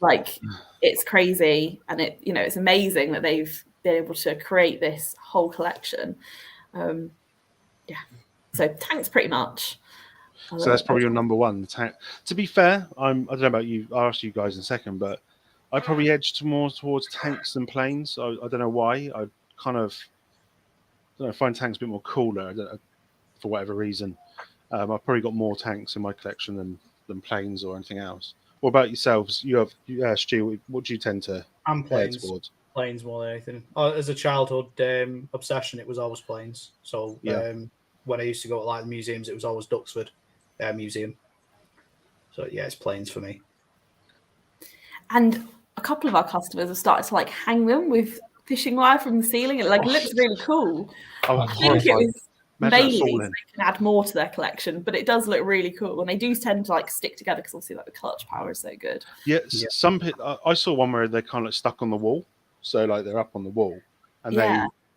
It's crazy, and it's amazing that they've been able to create this whole collection. So tanks pretty much. So that's probably your number one, the tank. To be fair, I don't know about you. I'll ask you guys in a second, but I probably edge more towards tanks than planes. I don't know why. I find tanks a bit more cooler. I don't know, for whatever reason. I've probably got more tanks in my collection than planes or anything else. What about yourselves? Stu, what do you tend to I'm head planes. towards? Planes more than anything. As a childhood obsession, it was always planes. So when I used to go to the museums, it was always Duxford Museum. So it's planes for me. And a couple of our customers have started to hang them with fishing wire from the ceiling. It looks really cool. Oh, I think it was mainly so falling. they can add more to their collection, but it does look really cool. And they do tend to stick together because obviously the clutch power is so good. Yeah, some I saw one where they're kind of stuck on the wall, so they're up on the wall, and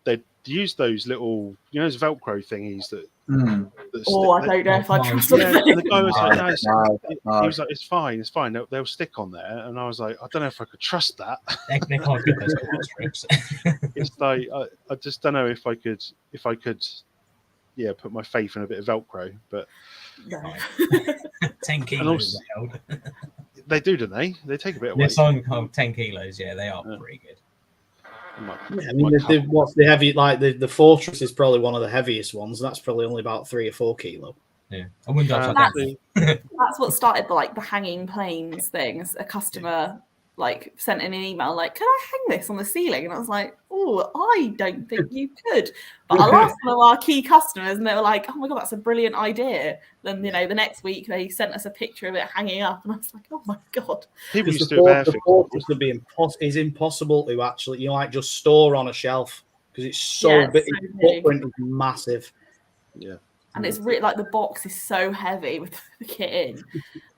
they use those little those Velcro thingies that. I don't know if I trust them. The guy was like, he was like, it's fine. They'll stick on there, and I was like, I don't know if I could trust that. They can't get those kind of strips. It's I just don't know if I could put my faith in a bit of Velcro, but 10 kilos. They do, don't they? They take a bit of They're weight. something 10 kilos. Yeah, they are pretty good. What's the heavy? The Fortress is probably one of the heaviest ones. That's probably only about 3 or 4 kilo. Yeah, I wouldn't that's what started the hanging planes thing. A customer sent in an email can I hang this on the ceiling? And I was like, oh, I don't think you could. But I asked one of our key customers, and they were like, oh my god, that's a brilliant idea. Then the next week they sent us a picture of it hanging up, and I was like, oh my god. People used to do the Fortress would be is impossible to actually just store on a shelf because it's so big. So its footprint is massive. Yeah. And it's really the box is so heavy with the kit in. You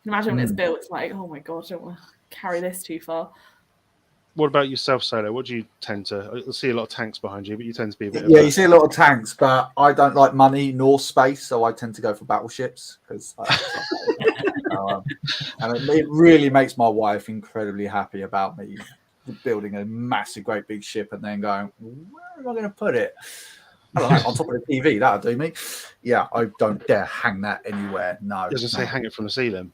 can imagine when it's built, it's oh my god, I don't want to carry this too far. What about yourself, Solo? What do you tend to? I see a lot of tanks behind you, but you tend to be a bit. You see a lot of tanks, but I don't like money nor space, so I tend to go for battleships because. And it really makes my wife incredibly happy about me building a massive, great big ship and then going, where am I going to put it? I don't know, on top of the TV, that'll do me. Yeah, I don't dare hang that anywhere. No. Doesn't say hang it from the ceiling.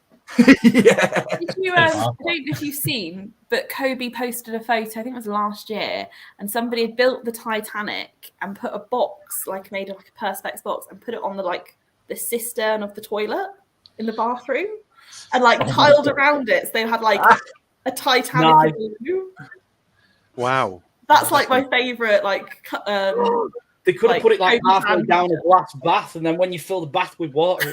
Yeah. Did you, I don't know if you've seen, but Cobi posted a photo, I think it was last year, and somebody had built the Titanic and put a box, made a Perspex box, and put it on the cistern of the toilet in the bathroom, and tiled around it. So they had a Titanic. Nice. Wow. That's my favorite. They could have put it halfway down a glass bath, and then when you fill the bath with water,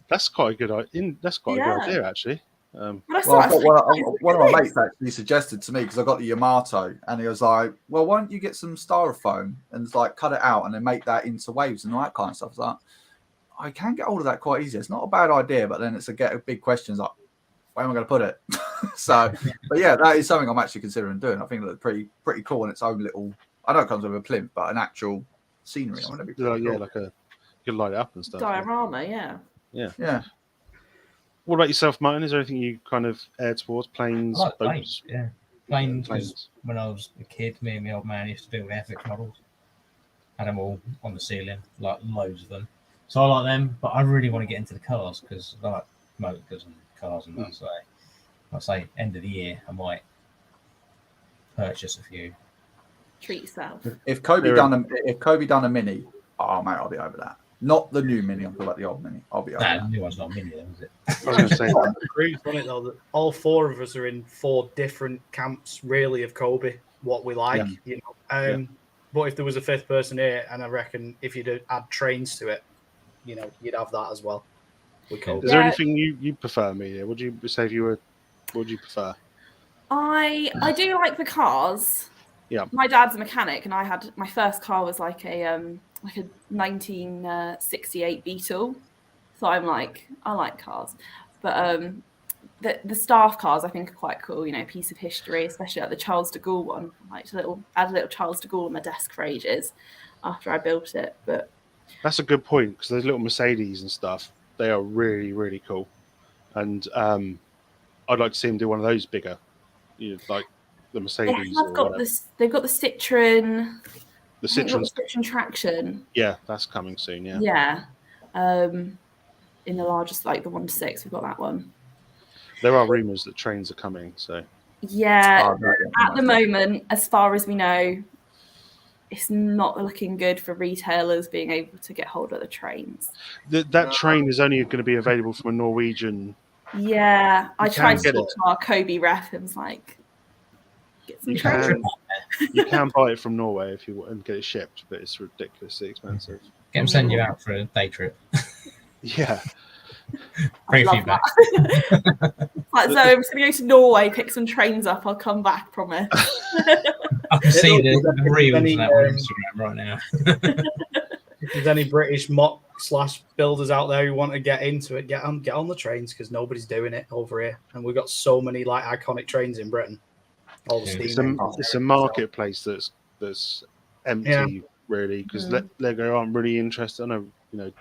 That's quite a good idea. That's quite a good idea, actually. One of my mates actually suggested to me because I got the Yamato, and he was like, "Well, why don't you get some styrofoam and cut it out and then make that into waves and all that kind of stuff?" I was like, I can get hold of that quite easy. It's not a bad idea, but then it's a big question. It's where am I going to put it? So, but yeah, that is something I'm actually considering doing. I think it's pretty cool in its own little. I know it comes with a plinth, but an actual scenery. I want to be cool. You could light it up and stuff. Diorama, yeah. What about yourself, Martin? Is there anything you kind of air towards? Planes, boats? Planes, yeah. Planes. When I was a kid, me and my old man used to build FX models. had them all on the ceiling, like loads of them. So I like them, but I really want to get into the cars because I like motors and cars and that. So I'd say end of the year, I might purchase a few. Treat yourself. If Cobi done a mini, oh mate, I'll be over that. Not the new mini, I'm talking about the old mini. I'll be over Nah, that. the new one's not mini, then, is it? I was going to say, Great, wasn't it, though, that all four of us are in 4 different camps, really, of Cobi, what we like, you know. But if there was a 5th person here, and I reckon if you'd add trains to it, you know, you'd have that as well. With Cobi. is there anything you prefer, Amelia? Would you say if you were? What would you prefer? I do like the cars. Yeah. My dad's a mechanic, and I had my first car was like a 1968 Beetle. So I'm like, I like cars, but the staff cars I think are quite cool. You know, piece of history, especially like the Charles de Gaulle one. I liked add a little Charles de Gaulle on my desk for ages after I built it. But That's a good point because those little Mercedes and stuff, they are really, really cool. And I'd like to see them do one of those bigger, you know, like the Mercedes. They've got the Citroen. The Citroen. Citroen Traction. Yeah, that's coming soon. Yeah. Yeah. In the largest, like the 1-6, we've got that one. There are rumours that trains are coming. So. Yeah. At the moment, as far as we know, it's not looking good for retailers being able to get hold of the trains. That train is only going to be available from a Norwegian. Yeah, I tried to talk it. to our Cobi rep and was like, get some trains. You can buy it from Norway if you want and get it shipped, but it's ridiculously expensive. Get them send you out for a day trip. Yeah. Bring a few back. Like, so I'm just going to go to Norway, pick some trains up. I'll come back, promise. I can see the reels on that on Instagram right now. If there's any British mock/builders out there who want to get into it, get on the trains because nobody's doing it over here, and we've got so many like iconic trains in Britain. All the steam. It's a marketplace that's empty, really, because Lego aren't really interested. I know, you know,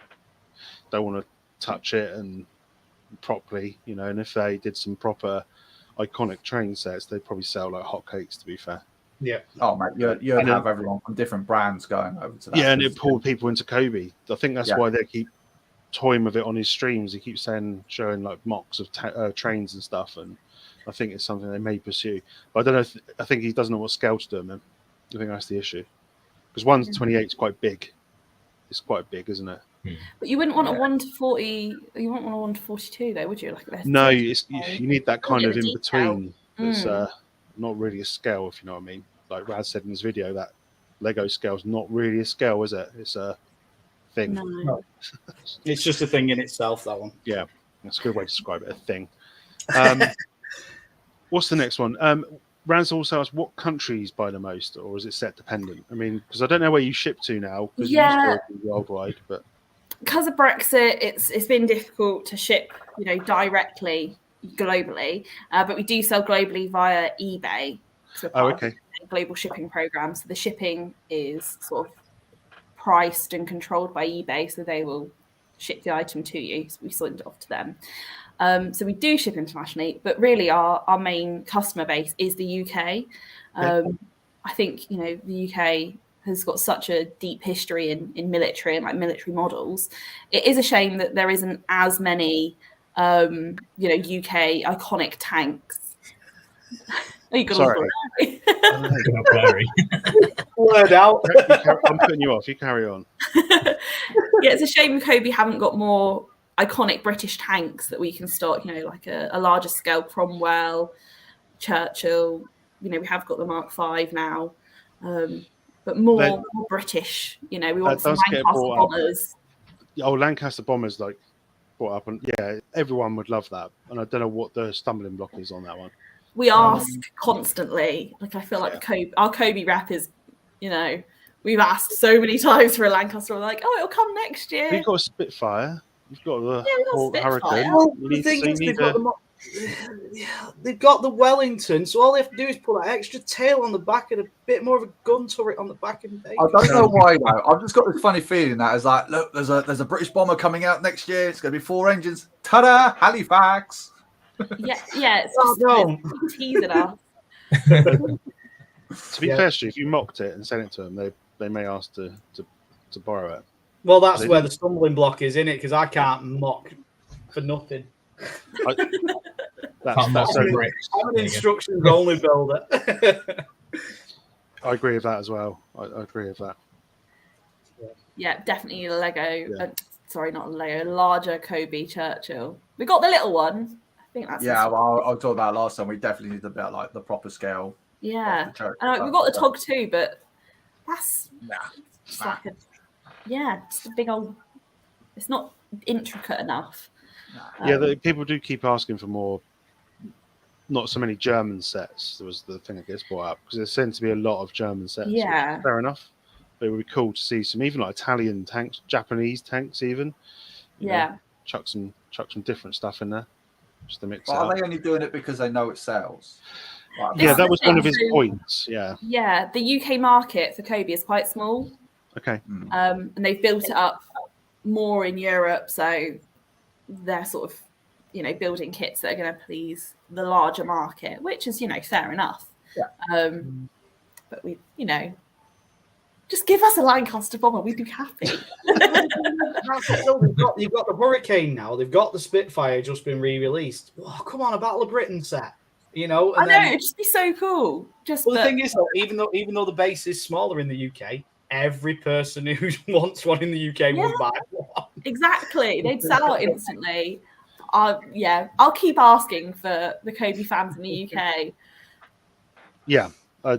don't want to touch it and properly, you know. And if they did some proper iconic train sets, they'd probably sell like hotcakes. To be fair. Yeah. Oh mate, you'd have everyone from different brands going over to that. Yeah, and it pulled people into Cobi. I think that's why they keep toying with it on his streams. He keeps showing like mocks of trains and stuff, and I think it's something they may pursue. But I don't know. I think he doesn't know what scale to do them in. I think that's the issue. Because 1:28 is quite big. It's quite big, isn't it? But you wouldn't want a 1:40. You wouldn't want a 1:42 though, would you? Like no, you need that kind of in between. That's not really a scale, if you know what I mean. Like Raz said in his video, that Lego scale's not really a scale, is it? It's a thing. No. It's just a thing in itself, that one. Yeah, that's a good way to describe it, a thing. What's the next one? Raz also asked, what countries buy the most, or is it set dependent? I mean, because I don't know where you ship to now, because you used to be worldwide, but... Because of Brexit, it's been difficult to ship, you know, directly globally, but we do sell globally via eBay. So okay. Global shipping program. So the shipping is sort of priced and controlled by eBay, so they will ship the item to you. So we send it off to them. So we do ship internationally, but really our main customer base is the UK. I think, you know, the UK has got such a deep history in military and like military models. It is a shame that there isn't as many, you know, UK iconic tanks. Are you Sorry. Word out. I'm putting you off. You carry on. Yeah, it's a shame Cobi haven't got more iconic British tanks that we can stock, you know, like a larger scale Cromwell, Churchill. You know, we have got the Mark V now. But more British, you know, we want some Lancaster bombers. Oh, Lancaster bombers, like, brought up, and yeah, everyone would love that. And I don't know what the stumbling block is on that one. We ask constantly. Like, I feel like our Cobi rep is, you know, we've asked so many times for a Lancaster. We're like, oh, it'll come next year. You've got a Spitfire. You've got the Spitfire. Hurricane. Well, the thing is, they've got the Wellington, so all they have to do is put that extra tail on the back and a bit more of a gun turret on the back. And I don't know why though. I've just got this funny feeling that it's like, look, there's a British bomber coming out next year. It's going to be 4 engines. Ta-da! Halifax. Yeah. It's teasing us. To be fair, Stu, if you mocked it and sent it to them, they may ask to borrow it. Well, that's They where do. the stumbling block is, in it? Because I can't mock for nothing. That's Can't mock so, the bricks. I'm an There you go. instructions only builder. I agree with that as well. I agree with that. Yeah, definitely a Lego. Yeah. Sorry, not a Lego. Larger Cobi Churchill. We got the little one. I think that's Yeah, well, I was talking about last time. We definitely need a bit like the proper scale. yeah. of the church. And we've got the Tog too, but that's Yeah. just like just a big old. It's not intricate enough. People do keep asking for more. Not so many German sets. There was the thing that gets brought up because there seems to be a lot of German sets. which is Yeah. fair enough. But it would be cool to see some, even like Italian tanks, Japanese tanks, even. You know, Yeah. chuck some different stuff in there, just to mix it But are up. they only doing it because they know it sells? Like, This Yeah, is that the was one thing, of his so- points. Yeah. Yeah, the UK market for Cobi is quite small, Okay. and they've built it up more in Europe, so they're sort of, building kits that are going to please the larger market, which is, fair enough. Yeah. But we, just give us a Lancaster bomber, we'd be happy. You've got the Hurricane now. They've got the Spitfire just been re-released. Oh, come on, a Battle of Britain set. I And know, then, it'd just be so cool. well, the thing is, though, even though the base is smaller in the UK, every person who wants one in the UK will buy one. Exactly, they'd sell out instantly. I'll keep asking for the Cobi fans in the UK. Yeah.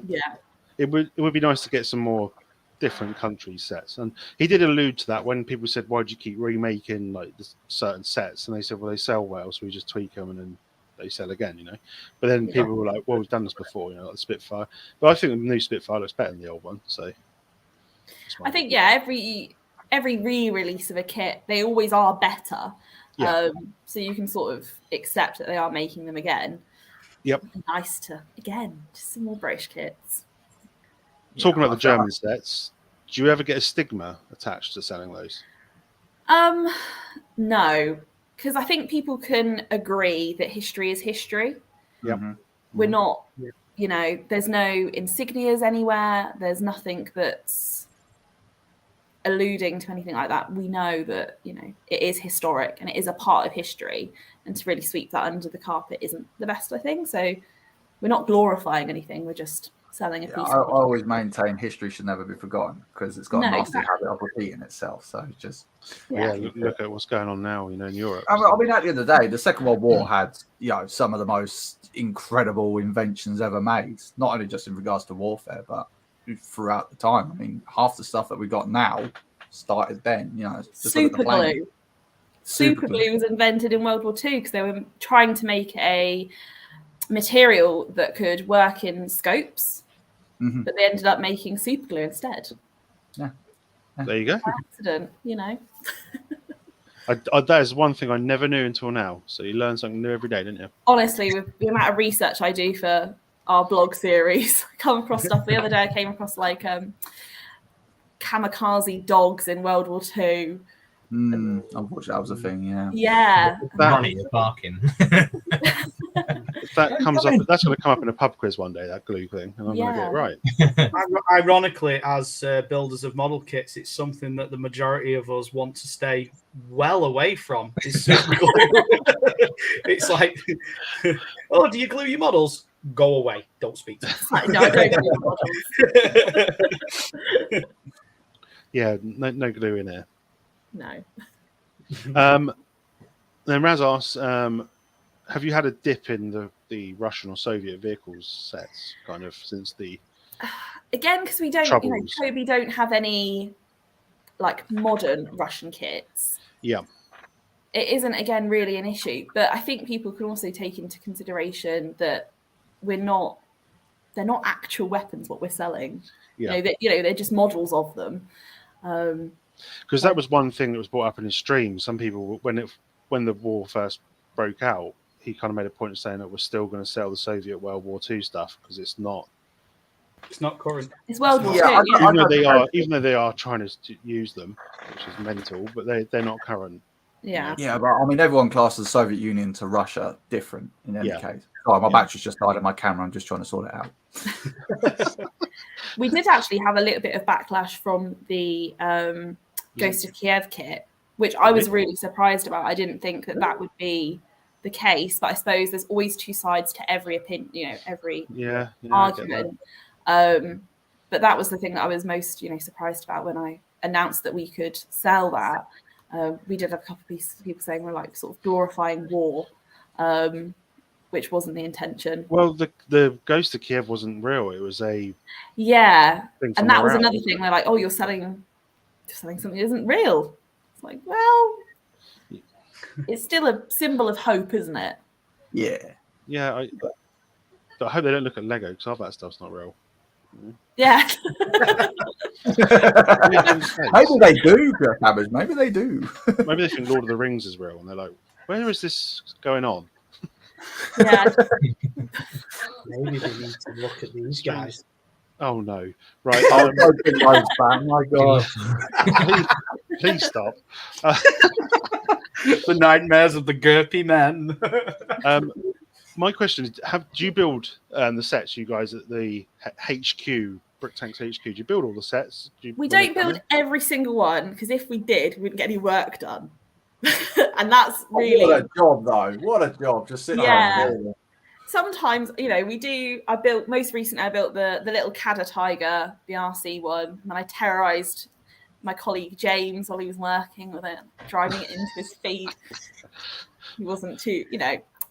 Yeah. It would be nice to get some more different country sets, and he did allude to that when people said, "Why do you keep remaking like this certain sets?" And they said, "Well, they sell well, so we just tweak them and then they sell again." But then people were like, "Well, we've done this before, like the Spitfire." But I think the new Spitfire looks better than the old one. So I think every re-release of a kit, they always are better. Yeah. So you can sort of accept that they are making them again. Yep. Nice to just some more British kits. Talking about the German sets, do you ever get a stigma attached to selling those? No, because I think people can agree that history is history. Yep. We're not, there's no insignias anywhere. There's nothing that's alluding to anything like that. We know that, it is historic and it is a part of history. And to really sweep that under the carpet isn't the best, I think. So we're not glorifying anything. We're just selling a piece. I always maintain history should never be forgotten because it's got a nasty exactly. habit of repeating itself. So it's just Look at what's going on now, in Europe. I mean, at the end of the day, the Second World War had some of the most incredible inventions ever made. Not only just in regards to warfare, but throughout the time. I mean, half the stuff that we got now started then. Just look at the plane. Superglue. Superglue was invented in World War II because they were trying to make a material that could work in scopes, but they ended up making superglue instead. Yeah. There you go. By accident, That is one thing I never knew until now. So you learn something new every day, didn't you? Honestly, with the amount of research I do for our blog series, I come across stuff. The other day I came across kamikaze dogs in World War II. Unfortunately, that was a thing. Yeah. Yeah. Ronnie, you're barking. If that comes up, that's going to come up in a pub quiz one day. That glue thing, and I'm going to get it right. Ironically, as builders of model kits, it's something that the majority of us want to stay well away from. Is super glue. It's like, oh, do you glue your models? Go away. Don't speak to me. No, I don't glue models. Yeah, no glue in there. No. Then Raz asks, have you had a dip in the Russian or Soviet vehicles sets, kind of since the Again, because we don't, troubles? Cobi don't have any modern Russian kits. Yeah. It isn't again really an issue, but I think people can also take into consideration that they're not actual weapons what we're selling. Yeah. They're just models of them. Because that was one thing that was brought up in his stream. Some people, when the war first broke out, he kind of made a point of saying that we're still going to sell the Soviet World War II stuff because it's not current. It's World War II. Even though they are trying to use them, which is mental, but they're not current. Yeah. Yeah, but I mean, everyone classes the Soviet Union to Russia different in any case. Oh, my battery's just died in my camera. I'm just trying to sort it out. We did actually have a little bit of backlash from the Ghost of Kiev kit, which I was really surprised about. I didn't think that would be the case, but I suppose there's always two sides to every opinion, every argument. But that was the thing that I was most, surprised about when I announced that we could sell that. We did have a couple of people saying we're like sort of glorifying war, which wasn't the intention. Well, the Ghost of Kiev wasn't real. It was a and that was another thing. They're like, oh, you're selling something that isn't real. It's like, well, it's still a symbol of hope, isn't it? Yeah. But I hope they don't look at Lego because all that stuff's not real. Yeah. Maybe they do, Cabbage. Maybe they do. Maybe they think Lord of the Rings is real, and they're like, "Where is this going on?" Yeah. Maybe they need to look at these guys. Oh no! Right. My God. Please stop. The nightmares of the Gerpy men. My question is: do you build the sets, you guys, at the HQ, Bricktanks HQ? Do you build all the sets? We don't build every single one because if we did, we wouldn't get any work done. And that's really what a job, though. What a job! Just sitting there. Sometimes, we do. I built the little Cadder Tiger, the RC one, and I terrorized my colleague James while he was working with it, driving it into his feed. He wasn't too,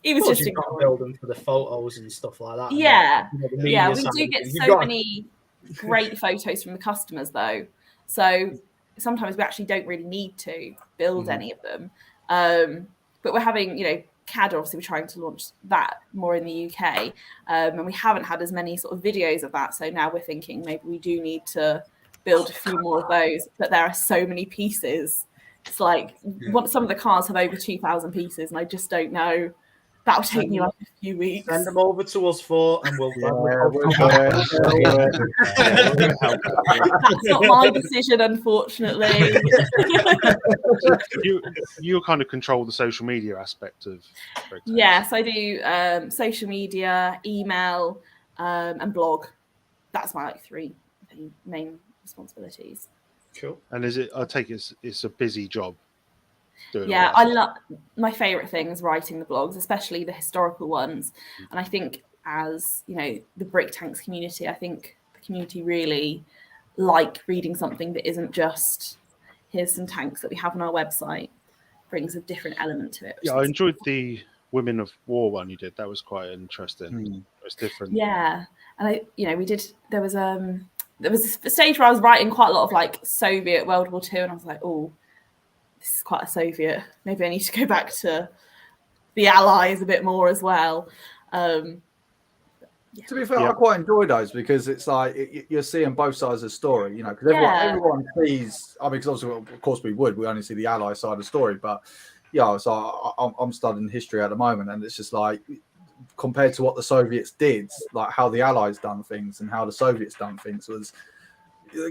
he was just building for the photos and stuff like that. Yeah, we do get so many great photos from the customers, though. So sometimes we actually don't really need to build any of them. But we're having, CAD, obviously we're trying to launch that more in the UK, and we haven't had as many sort of videos of that, so now we're thinking maybe we do need to build a few more of those, but there are so many pieces. It's like some of the cars have over 2,000 pieces, and I just don't know. That'll take me like a few weeks. Send them over to us and we'll That's not my decision, unfortunately. You kind of control the social media aspect of Bricktanks. Yes, I do social media, email, and blog. That's my three main responsibilities. Cool. And I take it's a busy job. Yeah, I love my favorite thing is writing the blogs, especially the historical ones. And I think as the Bricktanks community, I think the community really like reading something that isn't just here's some tanks that we have on our website. Brings a different element to it. Yeah, I enjoyed the Women of War one you did. That was quite interesting. It was different. Yeah, and we did. There was a stage where I was writing quite a lot of like Soviet World War II, and I was like, oh, this is quite a Soviet. Maybe I need to go back to the Allies a bit more as well. To be fair, I quite enjoy those because it's like you're seeing both sides of the story, because everyone sees. I mean, because obviously, of course, we only see the Ally side of the story, but so I'm studying history at the moment, and it's just like compared to what the Soviets did, like how the Allies done things and how the Soviets done things was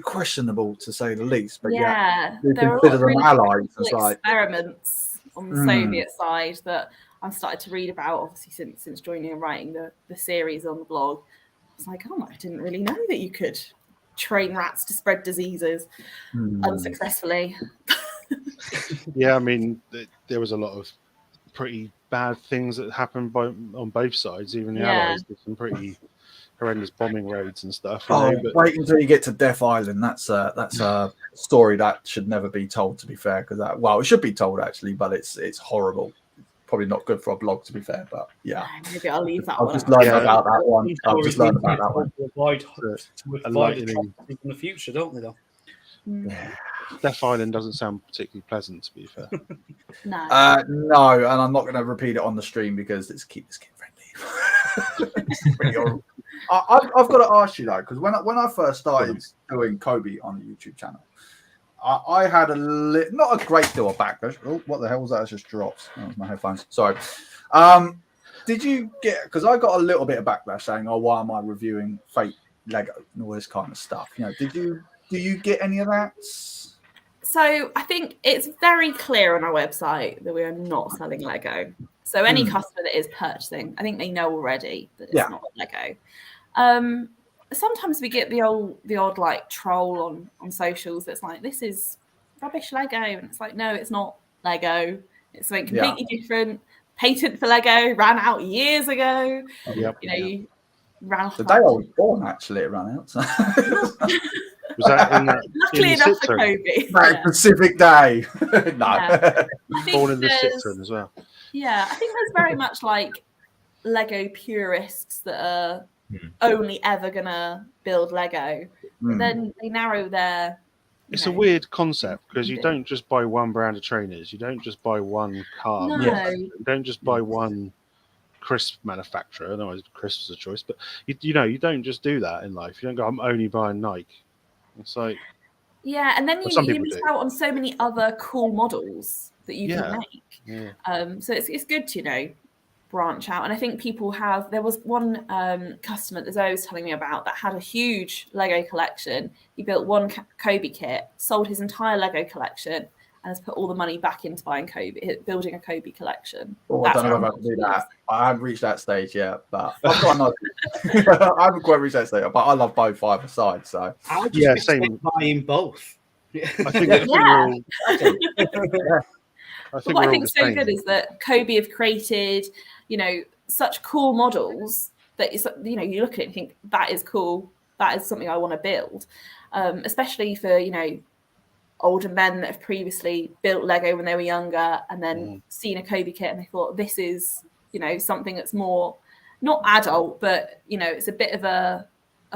questionable to say the least. But we there are a lot of really allies experiments on the Soviet side that I've started to read about, obviously since joining and writing the series on the blog. I was like, I didn't really know that you could train rats to spread diseases unsuccessfully. Yeah, I mean, there was a lot of pretty bad things that happened on both sides. Even the Allies did some pretty horrendous bombing raids and stuff. Wait until you get to Death Island. That's a story that should never be told, to be fair, because it should be told actually, but it's horrible. Probably not good for a blog, to be fair, but maybe I'll leave that one. I've just learned about that one. To avoid in the future, don't they, though? Yeah. Death Island doesn't sound particularly pleasant, to be fair. No. No, and I'm not going to repeat it on the stream because it's kid friendly. I've got to ask you though, because when I first started doing Cobi on the YouTube channel, I had not a great deal of backlash. Oh, what the hell was that? It just dropped. That was my headphones. Sorry. Did you get? Because I got a little bit of backlash saying, "Oh, why am I reviewing fake Lego and all this kind of stuff?" Do you get any of that? So I think it's very clear on our website that we are not selling Lego. So any customer that is purchasing, I think they know already that it's not Lego. sometimes we get the odd like troll on socials that's like, this is rubbish Lego, and it's like, no, it's not Lego. It's something completely different. Patent for Lego ran out years ago. Yep. You ran off The day I was born, actually, it ran out. So. Was that in that? Luckily in the enough for Citroen? Cobi. That specific day. No. Yeah. Born in the Citroen as well. Yeah, I think there's very much like Lego purists that are only ever gonna build Lego. But then they narrow their. It's a weird concept because you don't just buy one brand of trainers. You don't just buy one car. No. You don't just buy one crisp manufacturer. Otherwise, crisp is a choice. But you don't just do that in life. You don't go, I'm only buying Nike. It's like, yeah, and then some you people miss do. out on so many other cool models that you can make. Yeah. So it's good to branch out. And I think people have. There was one customer that Zoe was telling me about that had a huge Lego collection. He built one Cobi kit, sold his entire Lego collection, and has put all the money back into building a Cobi collection. Oh, I don't know if I can do that. I haven't reached that stage yet, but I've got I haven't quite reached that stage, but I love both either side. So I just same. buying both. I think we're all. What I think is so good is that Cobi have created, such cool models that it's, you look at it and think that is cool. That is something I want to build, especially for older men that have previously built Lego when they were younger and then seen a Cobi kit and they thought this is something that's more not adult, but it's a bit of a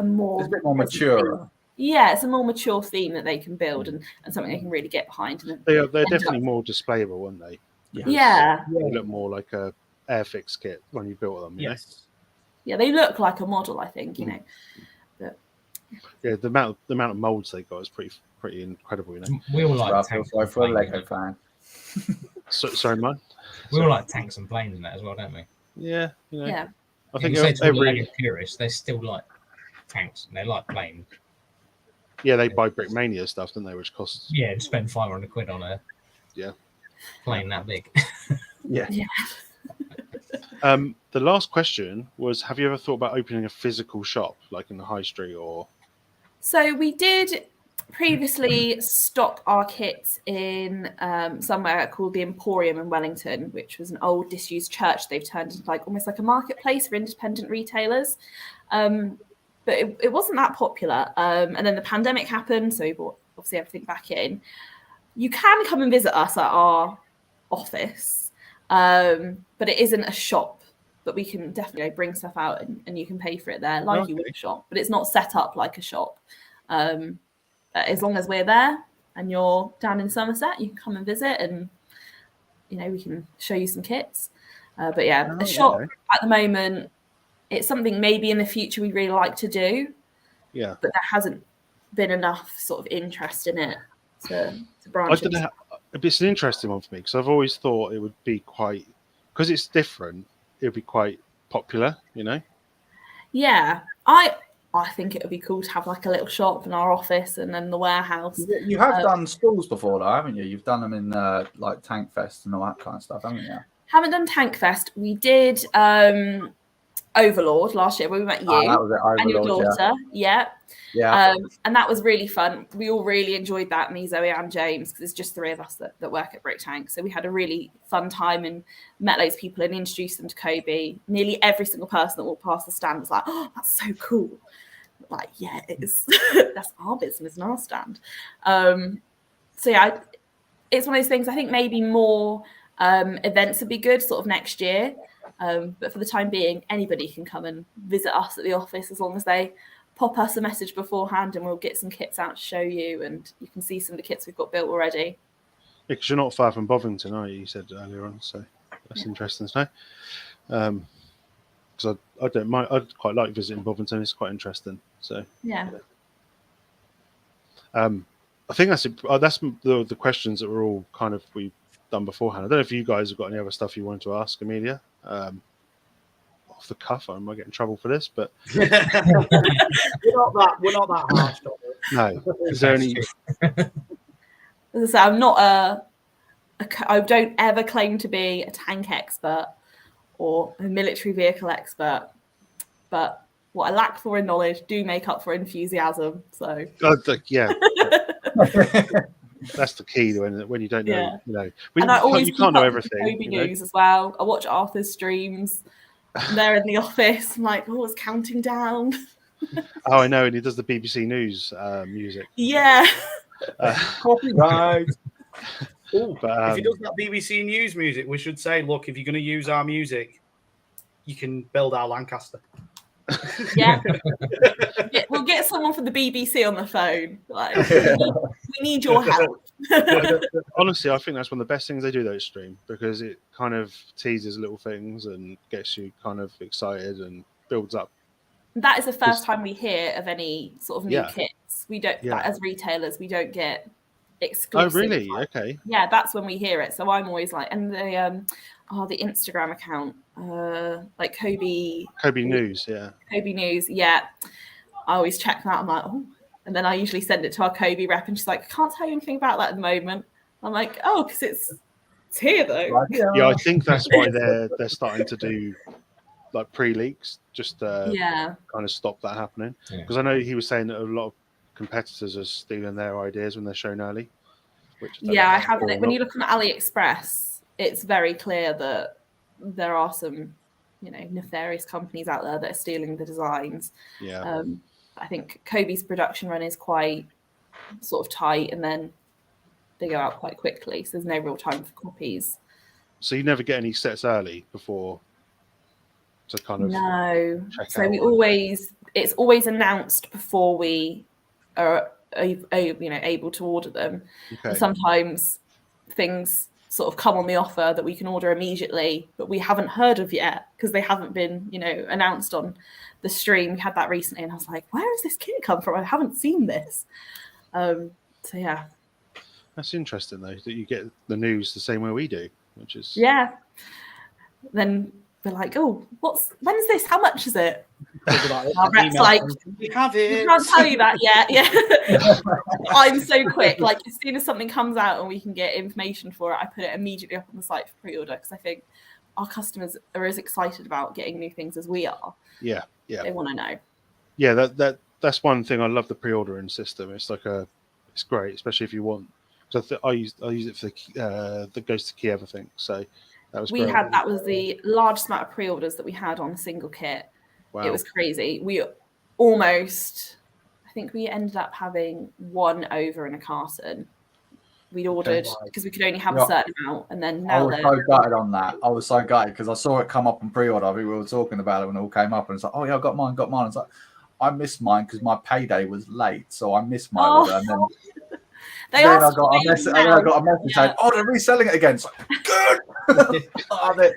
more, it's a bit more mature. Yeah, it's a more mature theme that they can build and something they can really get behind. And they're definitely more displayable, aren't they? Yeah. They look more like a Airfix kit when you built them. Yes. Yeah, they look like a model, I think, But yeah, the amount of molds they got is pretty incredible. We all like tanks. For a Lego fan. Sorry, man. We all like tanks and planes and that as well, don't we? Yeah. Yeah. I think you say to Lego purists, they still like tanks and they like planes. Yeah, they buy Brickmania stuff, don't they? Which costs. Yeah, and spend £500 on a plane that big. Yeah. The last question was: have you ever thought about opening a physical shop, like in the high street or? So we did previously stock our kits in somewhere called the Emporium in Wellington, which was an old disused church. They've turned into almost like a marketplace for independent retailers. But it wasn't that popular. And then the pandemic happened, so we brought obviously everything back in. You can come and visit us at our office, but it isn't a shop. But we can definitely bring stuff out and you can pay for it there, like you would a shop. But it's not set up like a shop. As long as we're there and you're down in Somerset, you can come and visit and, we can show you some kits. But yeah, a shop at the moment, it's something maybe in the future we'd really like to do. Yeah. But there hasn't been enough sort of interest in it to branch. I don't know. It's an interesting one for me because I've always thought it would be quite, because it's different, it would be quite popular, Yeah. I think it would be cool to have a little shop in our office and then the warehouse. You have done stalls before, though, haven't you? You've done them in Tank Fest and all that kind of stuff, haven't you? Haven't done Tank Fest. We did Overlord last year where we met you that was it, Overlord, and your daughter. Yeah. Yeah. And that was really fun. We all really enjoyed that, me, Zoe and James, because it's just three of us that work at Bricktanks. So we had a really fun time and met loads of people and introduced them to Cobi. Nearly every single person that walked past the stand was like, oh, that's so cool. Yeah, it is. That's our business and our stand. So yeah, it's one of those things. I think maybe more events would be good sort of next year. But for the time being, anybody can come and visit us at the office as long as they pop us a message beforehand and we'll get some kits out to show you and you can see some of the kits we've got built already. Yeah, because you're not far from Bovington, are you? You said earlier on, so that's interesting to know. Because I don't mind. I'd quite like visiting Bovington. It's quite interesting. So yeah. I think that's the questions that were all kind of we've done beforehand. I don't know if you guys have got any other stuff you wanted to ask Amelia. Off the cuff, I might get in trouble for this, but we're not that harsh. No, is there any? As I say, I'm not I don't ever claim to be a tank expert or a military vehicle expert, but what I lack for in knowledge do make up for enthusiasm. So Yeah, that's the key when you don't know. Yeah. You know, and I always you can't keep know up with everything. Cobi You know? news as well. I watch Arthur's streams. They're in the office. I'm like, oh, it's counting down. Oh, I know, and he does the BBC News music. Yeah. Copyright. But, if he does that BBC News music, we should say, look, if you're going to use our music, you can build our Lancaster. Yeah. We'll get someone from the BBC on the phone. Like, we need your help. Honestly, I think that's one of the best things they do, those stream, because it kind of teases little things and gets you kind of excited and builds up. That is the first time we hear of any sort of new kits. We don't, Yeah. as retailers, we don't get exclusive. Oh, really? Okay. Yeah, that's when we hear it. So I'm always like, and the Instagram account, like Cobi News, yeah. Cobi News, yeah. I always check that. I'm like, oh, and then I usually send it to our Cobi rep, and she's like, I can't tell you anything about that at the moment. I'm like, oh, because it's here though. Yeah, I think that's why they're starting to do like pre-leaks, just to kind of stop that happening. Because I know he was saying that a lot of competitors are stealing their ideas when they're shown early. I have. When you look on AliExpress, it's very clear that there are some, nefarious companies out there that are stealing the designs. Yeah. I think Cobi's production run is quite sort of tight, and then they go out quite quickly, so there's no real time for copies. So you never get any sets early before to kind of check so out. It's always announced before we are able to order them. Okay. And sometimes things sort of come on the offer that we can order immediately, but we haven't heard of yet because they haven't been announced on the stream. We had that recently, and I was like, where has this kit come from? I haven't seen this. So yeah, that's interesting though, that you get the news the same way we do, which is then we're like, oh, when's this? How much is it? Our rep's like, we have it. We can't tell you that yet. Yeah. I'm so quick. Like, as soon as something comes out and we can get information for it, I put it immediately up on the site for pre-order, because I think our customers are as excited about getting new things as we are. Yeah. They want to know. Yeah, that's one thing. I love the pre-ordering system. It's it's great, especially if you want. Because I use it for the Ghost of Kiev, I think. So that was great. That was the largest amount of pre-orders that we had on a single kit. Wow. It was crazy. We almost, I think we ended up having one over in a carton. We'd ordered because we could only have a certain amount, and then now I was so gutted on that. I was so gutted because I saw it come up on pre-order. I think we were talking about it when it all came up, and it's like, oh yeah, I got mine. It's like, I missed mine because my payday was late, so I missed my order. And then I got a message saying, oh, they're reselling it again. It's like, good. Love it.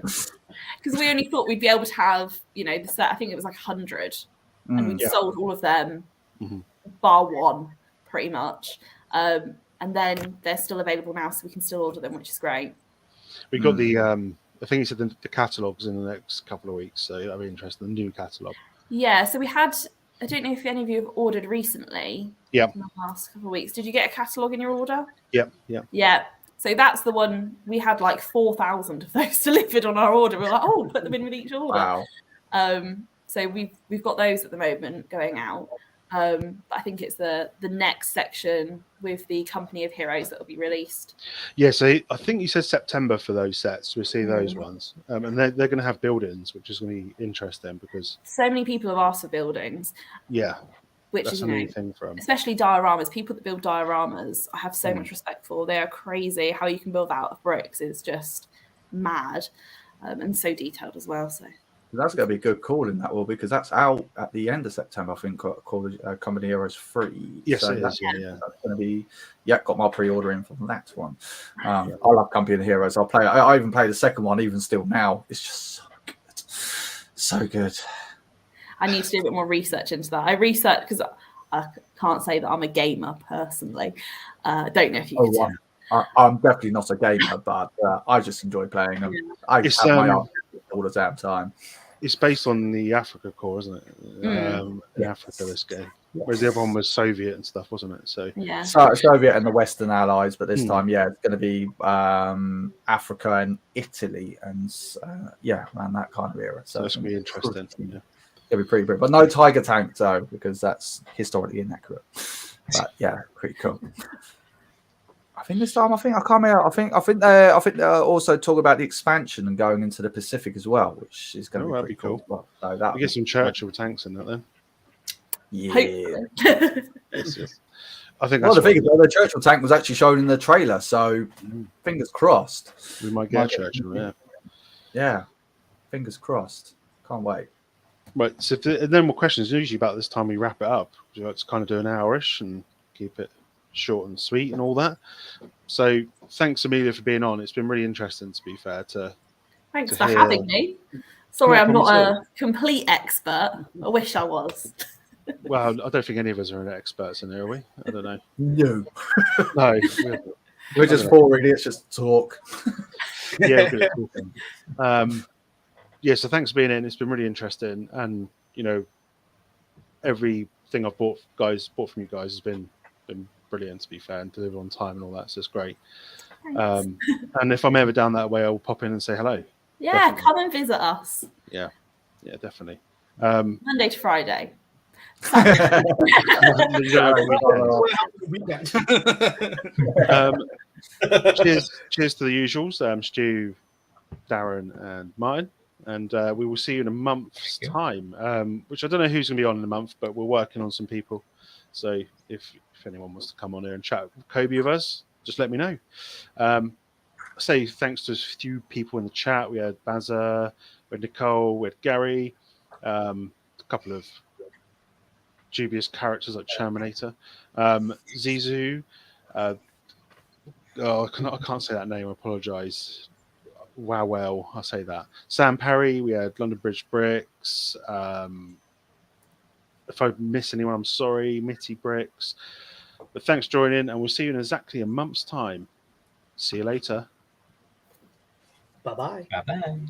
Because we only thought we'd be able to have, the set. I think it was like 100, and we'd sold all of them, bar one, pretty much. And then they're still available now, so we can still order them, which is great. We got the, I think you said the catalogs in the next couple of weeks, so that'll be interesting. The new catalog. Yeah, so we had. I don't know if any of you have ordered recently. Yeah. In the last couple of weeks, did you get a catalog in your order? Yeah. Yeah. So that's the one. We had like 4,000 of those delivered on our order. We're like, oh, put them in with each order. Wow. So we've got those at the moment going out. But I think it's the next section with the Company of Heroes that will be released. Yeah, so I think you said September for those sets. We'll see those ones. And they're going to have buildings, which is going to be interesting because... So many people have asked for buildings. Yeah. Which that's is, a new thing for them. Especially dioramas. People that build dioramas, I have so much respect for. They are crazy. How you can build that out of bricks is just mad, and so detailed as well. So that's going to be a good call in that, because that's out at the end of September, I think, called Company Heroes 3. Yes, so it that's, is. Yeah. That's going to be, got my pre-order in for that one. I love Company of Heroes. I'll play. I even play the second one, even still now. It's just so good. So good. I need to do a bit more research into that. I researched because I can't say that I'm a gamer personally. Don't know if you can tell. I'm definitely not a gamer, but I just enjoy playing them. I have my own all the damn time. It's based on the Africa core, isn't it? In Africa, this game. Whereas the other one was Soviet and stuff, wasn't it? So Soviet and the Western Allies, but this time, it's going to be Africa and Italy, and around that kind of era. So that's going to be interesting. Yeah. It'll be pretty brilliant. But no tiger tank though, because that's historically inaccurate. But yeah, pretty cool. I think this time, I can't remember. I think they also talk about the expansion and going into the Pacific as well, which is going to be that'd pretty be cool. as well. So that We get some Churchill tanks in that then. yeah. Hopefully. Yes. I think Well, that's the thing is, the Churchill tank was actually shown in the trailer, so fingers crossed. we might get Churchill. Yeah. Yeah, fingers crossed. Can't wait. Right. So if there are no more questions, usually about this time we wrap it up. We like to kind of do an hour-ish and keep it short and sweet and all that. So thanks, Amelia, for being on. It's been really interesting, to be fair. Thanks to for hear- having me. Sorry, No I'm problem not at a complete expert. I wish I was. Well, I don't think any of us are experts in here, are we? I don't know. No, No. we're just four idiots just talk. Yeah, good at talking. Yeah, so thanks for being in. It's been really interesting, and everything I've bought from you guys has been brilliant, to be fair, and delivered on time and all that. So it's great. Thanks. And if I'm ever down that way, I'll pop in and say hello. Yeah, definitely. come and visit us. Yeah, definitely. Monday to Friday. Weekend. Cheers to the usuals, Stu, Darren, and Martin. And we will see you in a month's time, which I don't know who's going to be on in a month, but we're working on some people. So if anyone wants to come on here and chat with Cobi of us, just let me know. Say thanks to a few people in the chat. We had Panzer, we had Nicole, we had Gary, a couple of dubious characters like Terminator, Zizu. I can't say that name. I apologise. Well, I'll say that. Sam Perry. We had London Bridge Bricks. If I miss anyone, I'm sorry. Mitty Bricks. But thanks for joining, and we'll see you in exactly a month's time. See you later. Bye-bye. Bye-bye. Bye.